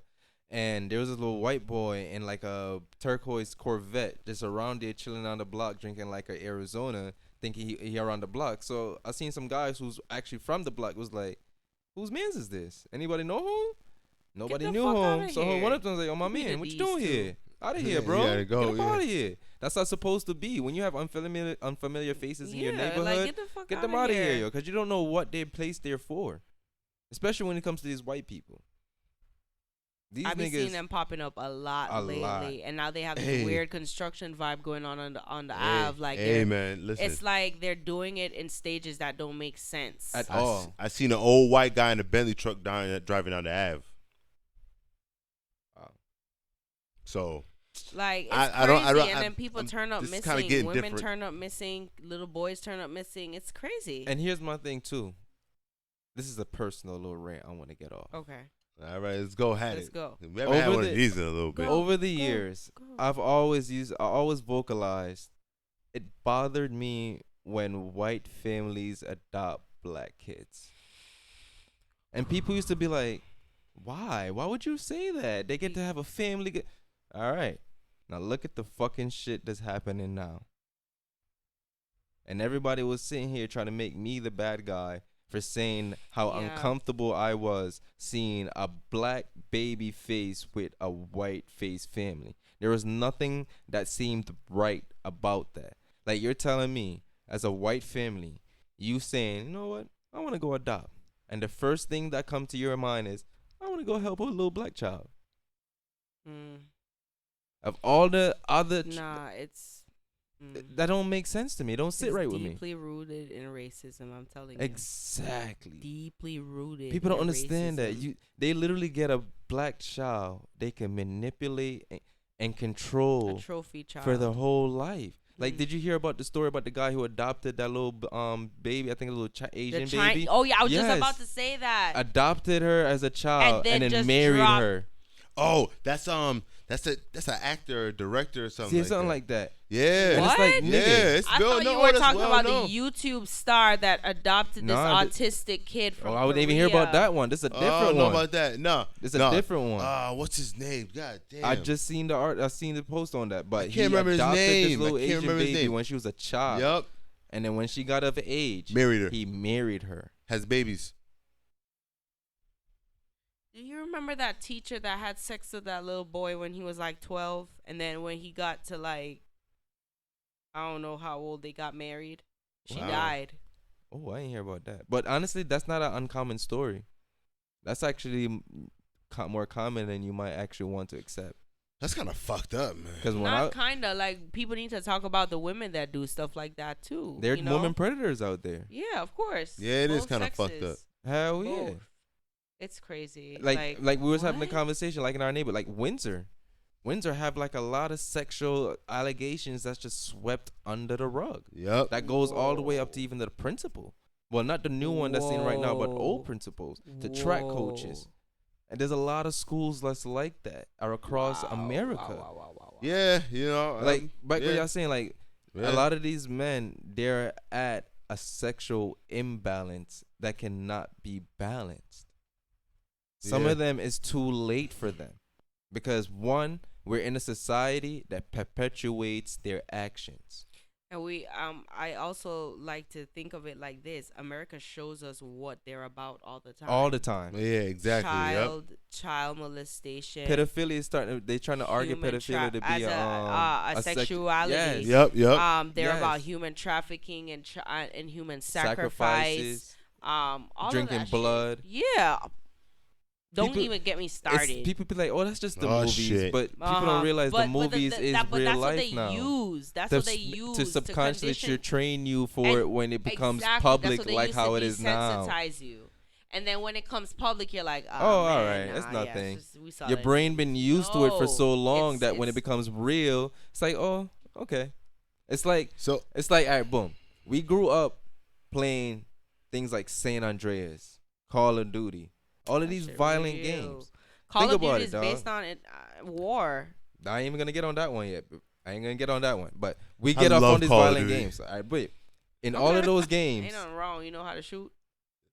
and there was this little white boy in like a turquoise Corvette just around there chilling on the block drinking like a Arizona, thinking he around the block. So I seen some guys who's actually from the block was like, whose man's is this? Anybody know him? Nobody the knew fuck him. outta So here. one of them was like, "Oh my Be the man, what you D's, doing too. here? Out of here, Yeah, bro. you gotta go, Get up yeah. out of here." That's how it's supposed to be. When you have unfamiliar faces in your neighborhood, like get the fuck get out them out of here, yo, because you don't know what they're placed there for. Especially when it comes to these white people. These I've been niggas, seeing them popping up a lot lately, and now they have this Hey. weird construction vibe going on the Hey, Ave. Like, hey man, listen. it's like they're doing it in stages that don't make sense. at I, all. I seen an old white guy in a Bentley truck driving down the Ave. Wow. So Like, it's I don't- crazy, and I- then people I'm- turn up this is kinda missing. getting Women different. turn up missing. Little boys turn up missing. It's crazy. And here's my thing too. This is a personal little rant I want to get off. Okay. all right, let's go. Let's go. We haven't had Over one the- of these in a little bit. Go. Over the years, go. I always vocalized. It bothered me when white families adopt black kids. And people used to be like, "Why? Why would you say that? They get to have a family." All right. Now look at the fucking shit that's happening now. And everybody was sitting here trying to make me the bad guy for saying how Yeah. uncomfortable I was seeing a black baby face with a white face family. There was nothing that seemed right about that. Like, you're telling me, as a white family, you saying, "You know what? I want to go adopt." And the first thing that comes to your mind is, "I want to go help a little black child." Of all the other Nah, it's that don't make sense to me. It don't sit it's right with me. deeply rooted in racism. I'm telling you. Exactly. Deeply rooted. People don't in understand that. racism. They literally get a black child they can manipulate and a control trophy child for the whole life. Like, Mhm. did you hear about the story about the guy who adopted that little baby? I think a little Asian The baby. Oh yeah, I was just Yes. about to say that. Adopted her as a child then and then just married dropped- her. Oh, that's an actor or director or something. See, like something that. like that. Yeah. And What? it's like, nigga, Yeah, it's I Bill. thought No, you were that's talking well about known. the YouTube star that adopted this Nah, autistic kid from I wouldn't even hear about Korea. that one. This is a Oh, I different don't know one. about that. No, This is no. a different one. What's his name? God damn. I just seen the art. I seen the post on that, but I can't he remember his adopted this name. little I can't Asian remember his baby name. when she was a child. Yup. And then when she got of age, Married her. he married her. Has babies. Do you remember that teacher that had sex with that little boy when he was like 12, and then when he got to like, I don't know how old, they got married? She Wow. died. Oh, I didn't hear about that. But honestly, that's not an uncommon story. That's actually more common than you might actually want to accept. That's kind of fucked up, man. Because when Not kinda like people need to talk about the women that do stuff like that too. there are you know? women predators out there. Yeah, of course. Yeah, it is Both kinda fucked sexes. up. Hell yeah. Both. It's crazy. Like we was having a what? conversation like in our neighbor, like Windsor have like a lot of sexual allegations that's just swept under the rug. Yep. That goes all the way up to even the principal. Well, not the new one that's in right now, but Whoa. old principals, to track coaches. Whoa. And there's a lot of schools that's like that are across Wow, America. wow. Yeah, you know. Like back yeah. when y'all saying like Yeah. a lot of these men, they're at a sexual imbalance that cannot be balanced. Some Yeah. of them is too late for them because one, we're in a society that perpetuates their actions. And I also like to think of it like this: America shows us what they're about all the time. All the time. Yeah, exactly. Child molestation. Pedophilia is starting. They're trying to argue human pedophilia to as be a sexuality. Yes. Yep. They're about Yes. human trafficking and and human Sacrifices. sacrifice. All Drinking of that blood. Shit. Yeah. Don't People- even get me started. People be like, oh, that's just the Oh, movies, shit. but people Uh-huh. don't realize the But movies is but real that's what life they now. use. That's To what they s- use to subconsciously condition- train you for And it when it becomes exactly, that's public, what they like use how to it is now. desensitize you. And then when it comes public, you're like, Oh, oh, all man, right, it's nah, yeah, nothing. just- we saw Your that in brain movies. been used to it for so No, long it's- that when it it's- becomes real, it's like, oh, okay. It's like So all right, boom. We grew up playing things like San Andreas, Call of Duty, all of That these shit violent real. games. Call Think of about Duty it, is dog. based on war. I ain't even gonna get on that one yet. I ain't gonna get on that one. But we I get off love on these Call of violent Duty. games. All right, but in all of Okay. those games, Ain't nothing wrong. You know how to shoot.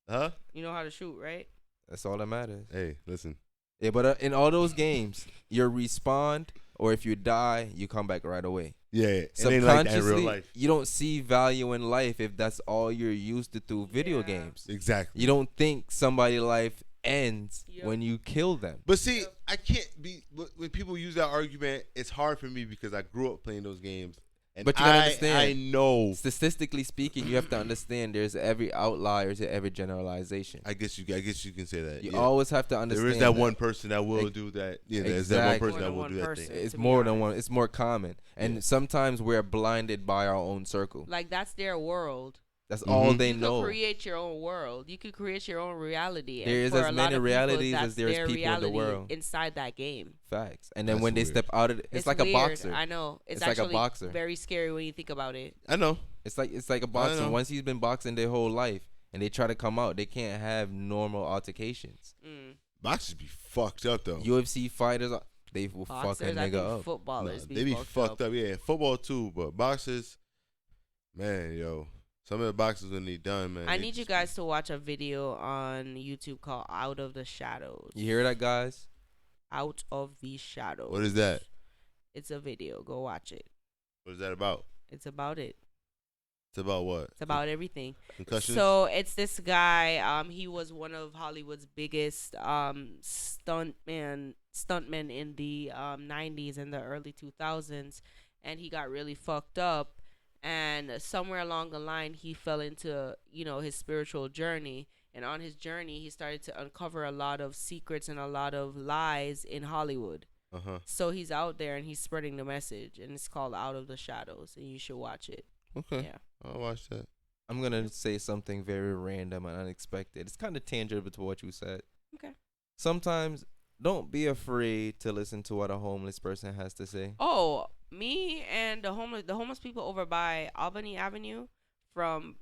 huh? You know how to shoot, right? that's all that matters. Hey, listen. Yeah, but in all those games, you respawn, or if you die, you come back right away. Yeah, it ain't like that in real Subconsciously, life. you don't see value in life if that's all you're used to through video Yeah. games. Exactly. You don't think somebody's life ends Yep. when you kill them. But see, I can't be when people use that argument. It's hard for me because I grew up playing those games, and But you gotta understand. I know. Statistically speaking, you have to understand there's every outlier to every generalization. I guess you can say that. You yeah. always have to understand. There is that one person that will do that. Yeah, there's that one Exactly. person that More will than do one that thing. person. It's to be more than honest. one. It's more common, and Yeah. sometimes we're blinded by our own circle. Like that's their world. That's all Mhm. they You know. could create your own world. You could create your own reality. There and is for as a lot many of people, realities that's as there is their people in the reality world. inside that game. Facts. And then That's when they weird. step out of it, it's like weird. a boxer. I know. It's like a actually boxer. very scary when you think about it. I know. It's like a boxer. know. Once he's been boxing their whole life, and they try to come out, they can't have normal altercations. Mm. Boxers be fucked up though. UFC fighters, they will fuck a Boxers, I nigga think up. footballers Nah, be they be fucked, fucked up. Yeah, football too, but boxers, man, yo, some of the boxers when they done, man. I they need you just- guys to watch a video on YouTube called "Out of the Shadows." You hear that, guys? Out of the Shadows. What is that? It's a video. Go watch it. What is that about? It's about it. It's about what? It's about everything. Concussions. So it's this guy. He was one of Hollywood's biggest stuntmen in the 90s and the early 2000s, and he got really fucked up. And somewhere along the line, he fell into his spiritual journey. And on his journey, he started to uncover a lot of secrets and a lot of lies in Hollywood. So he's out there and he's spreading the message, and it's called Out of the Shadows, and you should watch it. Okay. Yeah. I'll watch that. I'm gonna say something very random and unexpected. It's kind of tangible to what you said. Okay. Sometimes don't be afraid to listen to what a homeless person has to say. Oh, me and the homeless people over by Albany Avenue, from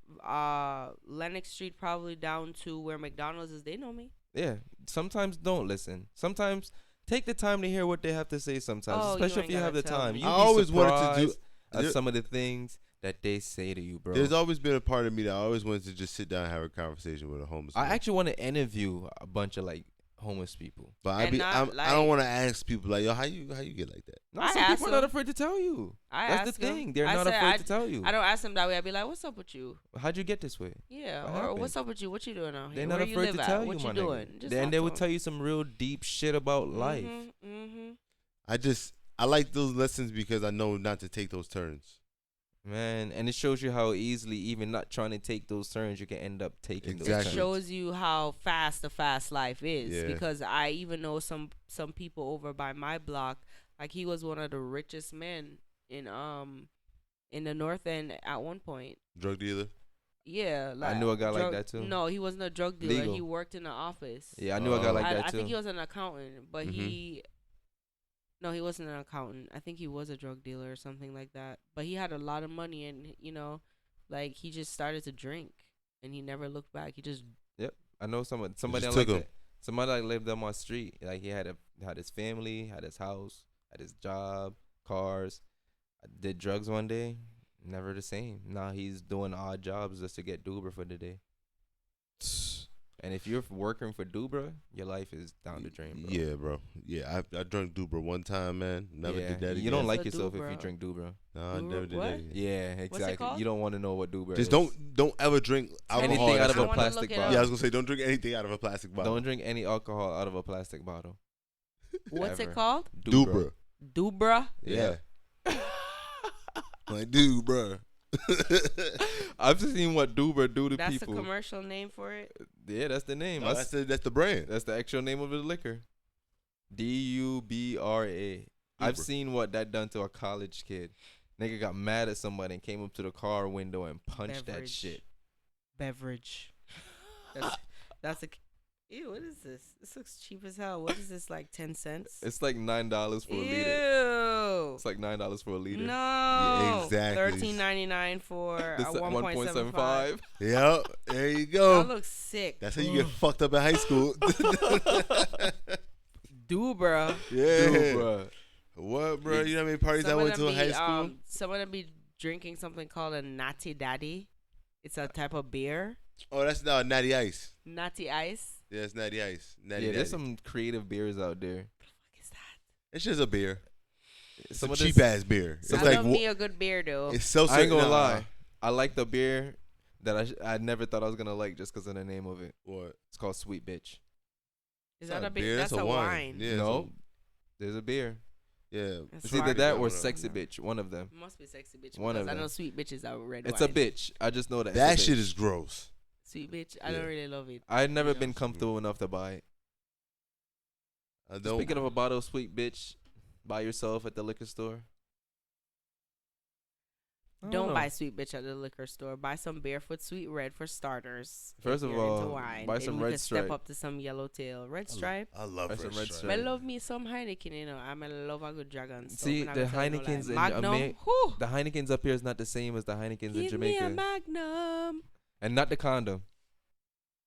Lenox Street probably down to where McDonald's is, they know me. Yeah. Sometimes don't listen. Sometimes take the time to hear what they have to say. Sometimes, Oh, you especially ain't if you have the gotta tell time. me. You I be always wanted to do- surprised at some of the things that they say to you, bro. There's always been a part of me that I always wanted to just sit down and have a conversation with a homeless. I man. actually want to interview a bunch of like homeless people. but I and be not, I don't like- want to ask people like, yo, how you get like that? No, I some ask people are not them. afraid to tell you. I That's ask the them. thing. They're I not say afraid to tell you. I don't ask them that way. I'd be like, "What's up with you?" How'd you get this way? Yeah, What or happened? "What's up with you? What you doing out here? They're Where not you afraid live to at? tell What you, my doing?" nigga. Just Then talk they to would 'em. tell you some real deep shit about life. Mhm. I like those lessons because I know not to take those turns. Man, and it shows you how easily, even not trying to take those turns, you can end up taking It those Exactly. turns. shows you how fast the fast life is, Yeah. because I even know some people over by my block. Like, he was one of the richest men in the North End at one point. Drug dealer. Yeah, like knew a guy like that, too. No, he wasn't a drug dealer. Legal. He worked in the office. Yeah, I knew a guy like I, that I too. think he was an accountant, but Mhm. no, he wasn't an accountant. I think he was a drug dealer or something like that. But he had a lot of money, and like, he just started to drink, and he never looked back. He just I know somebody just like took him. that. Somebody like lived on my street. Like, he had his family, had his house, had his job, cars. Did drugs one day, never the same. Now he's doing odd jobs just to get Dubra for the day. And if you're working for Dubra, your life is down the drain, bro. Yeah, bro. Yeah, I drank Dubra one time, man. Never Yeah, did that again. you don't What's like a yourself if you Dubra? drink Dubra. No, I never did What? that again. Yeah, exactly. called? You don't want to know what Dubra Just is. don't ever drink alcohol. Anything out that's of a I wanna plastic look it bottle. up. Yeah, I was gonna say don't drink anything out of a plastic bottle. Don't drink any alcohol out of a plastic bottle. what's Ever. it called? Dubra. Dubra. Yeah. Like, dude, bro. I've seen what Duber do to That's people. the commercial name for it. Yeah, that's the name. No, that's the brand. That's the actual name of the liquor. Dubra. I've Uber. seen what that done to a college kid. Nigga got mad at somebody and came up to the car window and punched that shit. Beverage. That's a. Ew, what is this? This looks cheap as hell. What is this, like 10 cents? It's like $9 for a liter. Ew. It's like $9 for a liter. No. Yeah, exactly. $13.99 for a This 1.75. Yep, there you That go. looks sick. That's how you get fucked up in high school. Dubra. Yeah. Dude, bruh. What, bro? You know how many parties I went to in high school? Some of them be drinking something called a Natty Daddy. It's a type of beer. Oh, that's not Natty Ice. Natty Ice. Yeah, it's Natty Ice. Natty Yeah, there's Daddy. some creative beers out there. What is that? It's just a beer. It's Some a of this- cheap ass beer. It's I like love me a good beer though. it's so. I ain't gonna nah. lie. I like the beer that I never thought I was gonna like just because of the name of it. What? It's called Sweet Bitch. Is It's that not a beer? beer, That's a wine. Yeah. No, there's a beer. Yeah. That's It's either fine. that or No. Sexy Bitch. One of them. It must be sexy bitch. One Because of I know them. sweet bitches are red It's wine. a bitch. I just know that. That it's a shit bitch. is gross. Sweet bitch. I Yeah. don't really love it. I've never Yeah, been it's comfortable enough to buy it. I don't. Speaking of a bottle of Sweet Bitch by yourself at the liquor store. I Don't know. buy sweet bitch at the liquor store. Buy some barefoot sweet red for starters. First if of you're into all, wine. buy Then some we Red could step Stripe. up to some yellowtail. Red stripe. I love Buy some Red Red Stripe. Stripe. I love me some Heineken, you know. I'm a love a good dragon. So See, me not the gonna tell you no Heinekens lie. in Magnum. Ama- whew, The Heinekens up here is not the same as the Heinekens in give me a Jamaica. Magnum. And not the condom.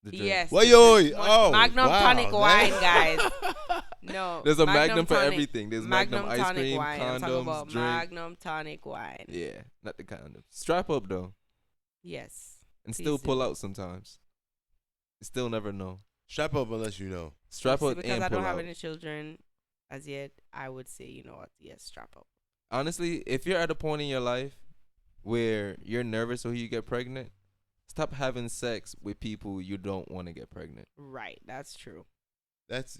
The drink. Yes. Why, this yo, is one- oh, Magnum wow, tonic that- wine, guys. No. There's a Magnum for tonic- everything. There's Magnum Magnum ice tonic cream, wine. I'm talking condoms, about drink. Magnum tonic wine. Yeah, not the condom. Strap up though, Yes. and still Please pull do. out sometimes. You still never know. Strap up unless you know. Strap See, up because and I pull don't have out. any children as yet, I would say, you know what? Yes, strap up. Honestly, if you're at a point in your life where you're nervous or you get pregnant, stop having sex with people you don't want to get pregnant. Right. That's true. That's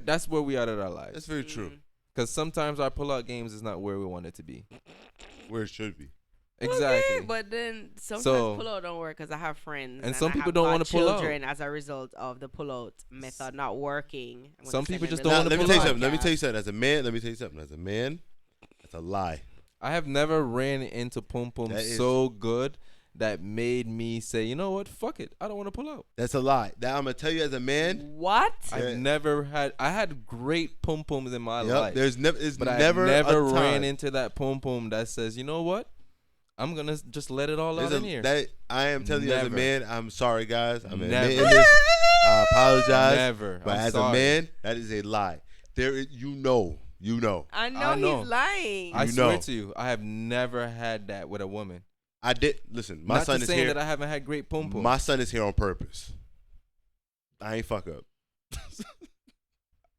That's where we are at our that's lives. very true. Because sometimes our pull-out games is not where we want it to be. Where it should be. Exactly. Okay, but then sometimes So- pull-out don't work because I have friends. And some I people have don't got wanna pull out. children as a result of the pull-out method not working. I'm gonna Some send people them just the don't Now, wanna let me pull tell you out. something. Let me podcast. tell you something. As a man, let me tell you something. As a man, that's a lie. I have never ran into pum pum That is- so good that made me say, you know what, fuck it, I don't want to pull out. That's a lie. That I'm gonna tell you as a man. What? Yeah. I had great pum pums in my Yep, life, there's never. It's but never. I never a ran time. into that pum pum that says, you know what, I'm gonna just let it all out There's in here. that I am telling you as a Never. man. I'm sorry, guys. I'm Never. admitting this. I apologize. Never. But I'm as sorry. a man, that is a lie. There, you know. I know, I know. he's lying. I You swear know. to you, I have never had that with a woman. I did. Listen, my Not son to is saying here. that I haven't had great pum pum. My son is here on purpose. I ain't fuck up.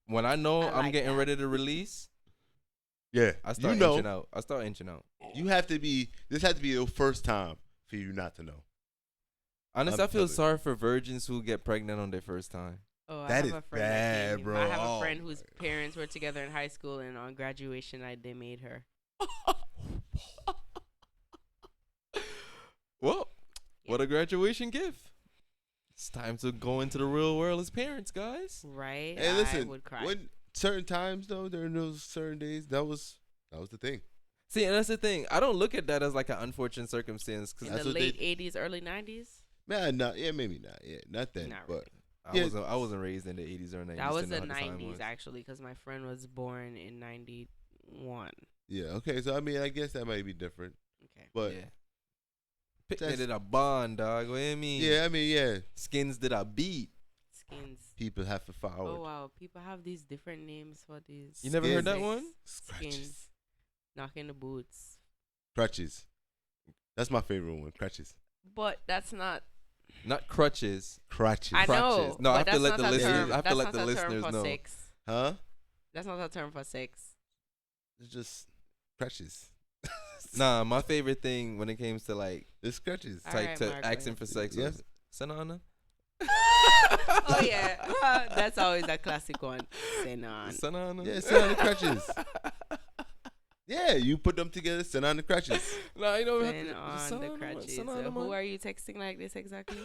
When I know I I'm like getting that. ready to release, Yeah, I start you know. inching out. I start inching out. You have to be. This has to be your first time for you not to know. Honestly, I feel telling you. sorry for virgins who get pregnant on their first time. Oh, That I is have a friend bad, that came. bro. I have Oh a friend my whose parents were together in high school, and on graduation night they made her. Well, what a graduation gift. It's time to go into the real world as parents, guys. Right? Hey, I listen. would cry. When certain times though, during those certain days, that was the thing. See, and that's the thing. I don't look at that as like an unfortunate circumstance in because that's the what they- late '80s, early '90s. Man, not yeah, maybe not. Yeah, not then. Not but really. I wasn't raised in the 80s or 90s. That was didn't the know how the time '90s was. actually, because my friend was born in '91. yeah, okay. So I mean, I guess that might be different. Okay. But Yeah. Picnic That's- did a bond, dog. What do you mean? yeah, I mean, yeah, Skins did a beat. Skins. people have to forward. Oh wow, people have these different names for these. You never heard that Skins. one? Scratches. Skins. Knocking the boots. Crutches. That's my favorite one. Crutches. But that's not. Not crutches. Crutches. I know. Crutches. No, I have but to that's let not the a listeners- term- I have to that's let not the a term listeners for know. Sex. Huh? That's not a term for sex. It's just crutches. Nah, my favorite thing when it came to like It's crutches. All type right, to Mark, go asking ahead. for sex Yes. was Sanana. Oh yeah, that's always a classic one. Senon. Sanana. Yeah, sit on the crutches. Yeah, you put them together, sit on the crutches. Nah, you don't Then on the crutches. Who are you texting like this exactly?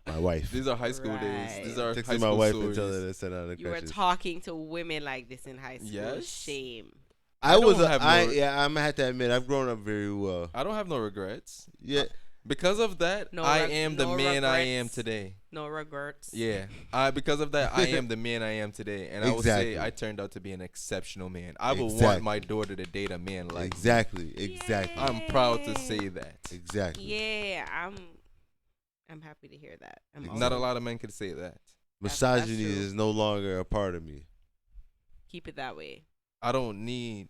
My wife. These are high school days. These are high Texting school my wife stories. and tell her to sit on the You were crutches. talking to women like this in high school. Yes. Shame. I I'm don't gonna have to admit, I've grown up very well. I don't have no regrets. Yeah. Because of that, No I reg- am the no man I am regrets. today. No regrets. Yeah. Because of that, I am the man I am today. And I would say Exactly. I turned out to be an exceptional man. I would Exactly. want my daughter to date a man like me. Exactly. I'm proud to say that. Exactly. Yeah, I'm happy to hear that. I'm Not a also- lot of men could say that. That's Misogyny true. is no longer a part of me. Keep it that way. I don't need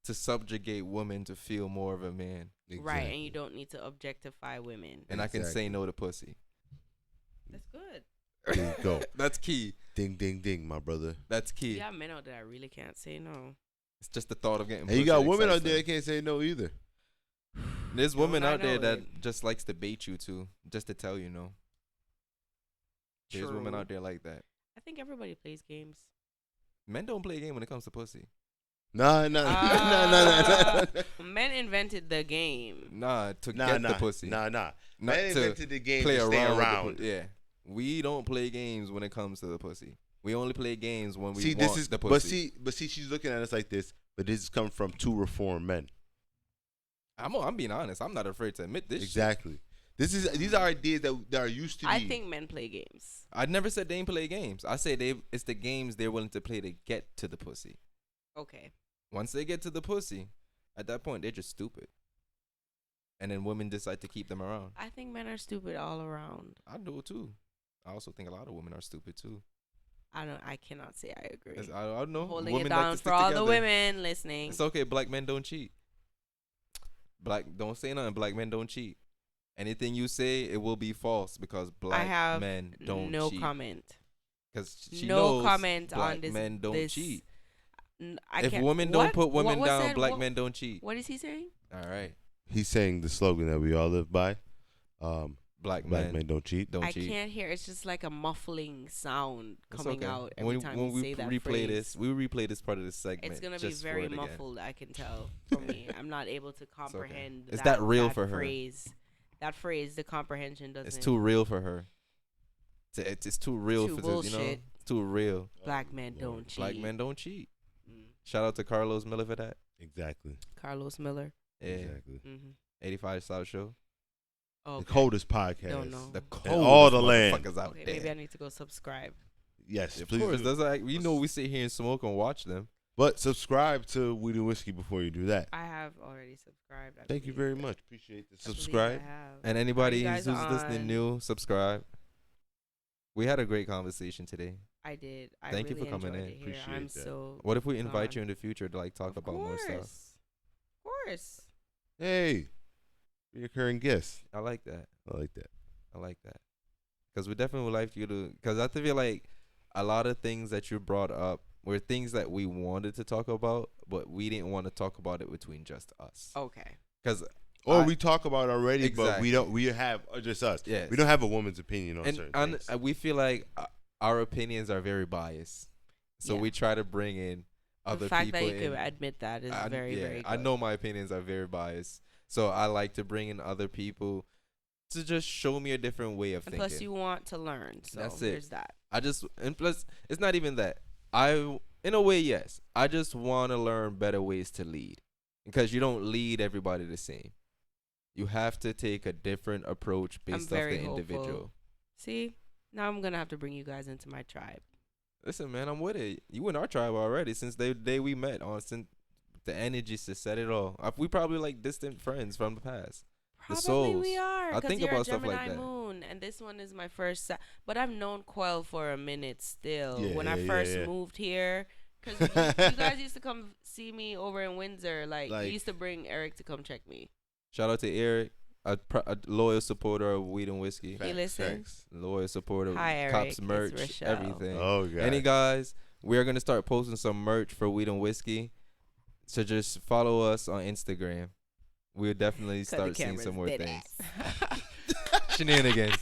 to subjugate women to feel more of a man. Right, and you don't need to objectify women. And I can say Exactly. no to pussy. That's good. There you go. That's key. Ding, ding, ding, my brother. That's key. You have men out there that really can't say no. It's just the thought of getting And you pussy got that women out excites there them. that can't say no either. There's women Don't I out there know that it? just likes to bait you too, just to tell you no. There's women True. out there like that. I think everybody plays games. Men don't play a game when it comes to pussy. Nah. Ah. Men invented the game. Nah, to get the pussy. Nah. Not Men to invented the game play to stay around. with the around. yeah, we don't play games when it comes to the pussy. We only play games when we See, want this is the pussy. but see, she's looking at us like this. But this is coming from two reformed men. I'm being honest. I'm not afraid to admit this. Shit. Exactly. These are ideas that are used to be. I think men play games. I never said they ain't play games. I said it's the games they're willing to play to get to the pussy. Okay. Once they get to the pussy, at that point they're just stupid. And then women decide to keep them around. I think men are stupid all around. I do too. I also think a lot of women are stupid too. I cannot say I agree. I don't know. Holding Women it like down to for stick all the together. women listening. It's okay. Black men don't cheat. Don't say nothing. Black men don't cheat. Anything you say, it will be false because black I have men don't no cheat. comment. Because she No knows comment black on this. men don't this- cheat. I If can't- women don't what? put women What was down, said? black What- men don't cheat. What is he saying? All right. He's saying the slogan that we all live by. Black Black men men don't cheat. don't I cheat. can't hear. It's just like a muffling sound It's coming okay. out every when time when you we say that replay phrase. this, we replay this part of the segment. It's gonna be just for very it again. muffled. I can tell for me. I'm not able to comprehend. Is that real that for her? phrase. That phrase, the comprehension doesn't. It's too real for her. It's too real Too for this, you know. bullshit. It's too real. Black men don't cheat. Black men don't cheat. Mm. Shout out to Carlos Miller for that. Exactly. Carlos Miller. Yeah. Exactly. Mm-hmm. 85 South Show. Oh, The coldest podcast. Don't know. The In coldest all the land. motherfuckers out okay, there. maybe I need to go subscribe. Yes, Of please course, do. that's like we know we sit here and smoke and watch them. But subscribe to Weed and Whiskey before you do that. I have already subscribed. I Thank you believe. very much. Appreciate the I believe I subscribe. have. And anybody guys who's listening on? new, subscribe. We had a great conversation today. I did. I Thank you really for coming enjoyed in. it here. Appreciate I'm that. so. What if we invite gone. you in the future to like talk Of about more stuff? course. Of course. Hey, reoccurring guest. I like that. I like that. I like that. Because we definitely would like you to. Because I feel like a lot of things that you brought up were things that we wanted to talk about, but we didn't want to talk about it between just us. Okay. Because Or we talk about it already, but Exactly. we don't. We have just us. Yes. We don't have a woman's opinion on certain and things. we feel like our opinions are very biased, so Yeah. we try to bring in other The fact people. that you in. could admit that is very, very good. I know my opinions are very biased, so I like to bring in other people to just show me a different way of And thinking. plus, you want to learn. So That's it. there's that. And plus, it's not even that. In a way, yes. I just want to learn better ways to lead, because you don't lead everybody the same. You have to take a different approach based off very the hopeful. individual. See, now I'm gonna have to bring you guys into my tribe. Listen, man, I'm with it. You in our tribe already since the day we met. Since the energy to set it all. We probably like distant friends from the past. The Probably we souls. are. I 'cause think you're about a stuff like Gemini that. moon, and this one is my first. But I've known Quell for a minute still. Yeah, when I yeah, first yeah. moved here, because you guys used to come see me over in Windsor. Like you used to bring Eric to come check me. Shout out to Eric, a loyal supporter of Weed and Whiskey. He listens. Loyal supporter of Hi, Eric. Cops It's merch, Rochelle. everything. Oh god. Any guys, we are gonna start posting some merch for Weed and Whiskey. So just follow us on Instagram. We'll definitely Cut the start seeing cameras some more dead things. ass. Shenanigans.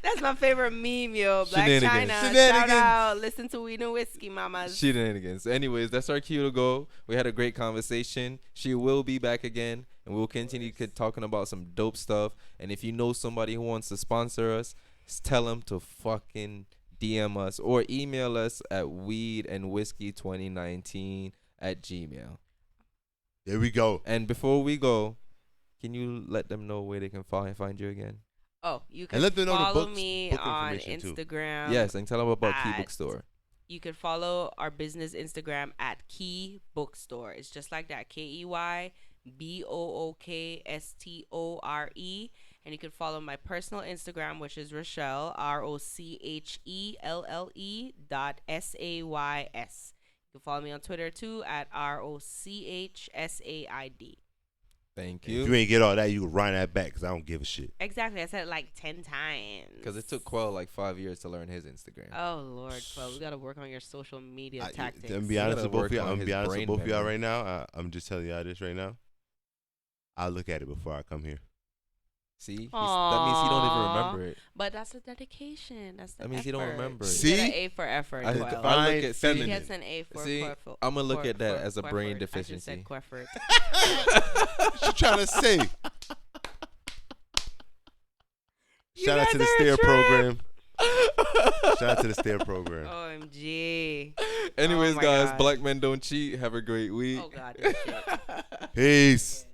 That's my favorite meme, yo. Black Shenanigans. China. Shout Shenanigans. out. Listen to Weed and Whiskey, mamas. Shenanigans. Anyways, that's our cue to go. We had a great conversation. She will be back again, and we'll continue talking about some dope stuff. And if you know somebody who wants to sponsor us, tell them to fucking DM us or email us at weedandwhiskey2019@gmail. There we go. And before we go, can you let them know where they can find you again? Oh, you And can let them know the follow books- me book on information, too. Instagram. Yes, and tell them about Key at- Bookstore. You can follow our business Instagram at Key Bookstore. It's just like that. KeyBookstore. And you can follow my personal Instagram, which is Rochelle, ROCHELLE.SAYS. You can follow me on Twitter too at ROCHSAID. Thank If you. you ain't get all that, you can run that back because I don't give a shit. Exactly. I said it like 10 times. Because it took Quell like 5 years to learn his Instagram. Oh, Lord. Well, we got to work on your social media tactics. I'm be honest gotta with both work of y'all. on I'm his be honest with brain both of y'all memory. right now. I'm just telling y'all this right now. I'll look at it before I come here. See? That means he don't even Aw. remember it. But that's the dedication. That's the That means he don't effort. remember it. See? You get an A for effort. I- Quell. I Divine look at- see, He feminine. gets an A for See, Quefford. I'ma look For- at that for as a brain Quefford. I just said deficiency. Quefford. What you trying to say? You Shout out to guys the are a STAIR trip. program. Shout out to the STAIR program. OMG. Anyways, Oh my guys, God. black men don't cheat. Have a great week. Oh, God. This shit. Peace.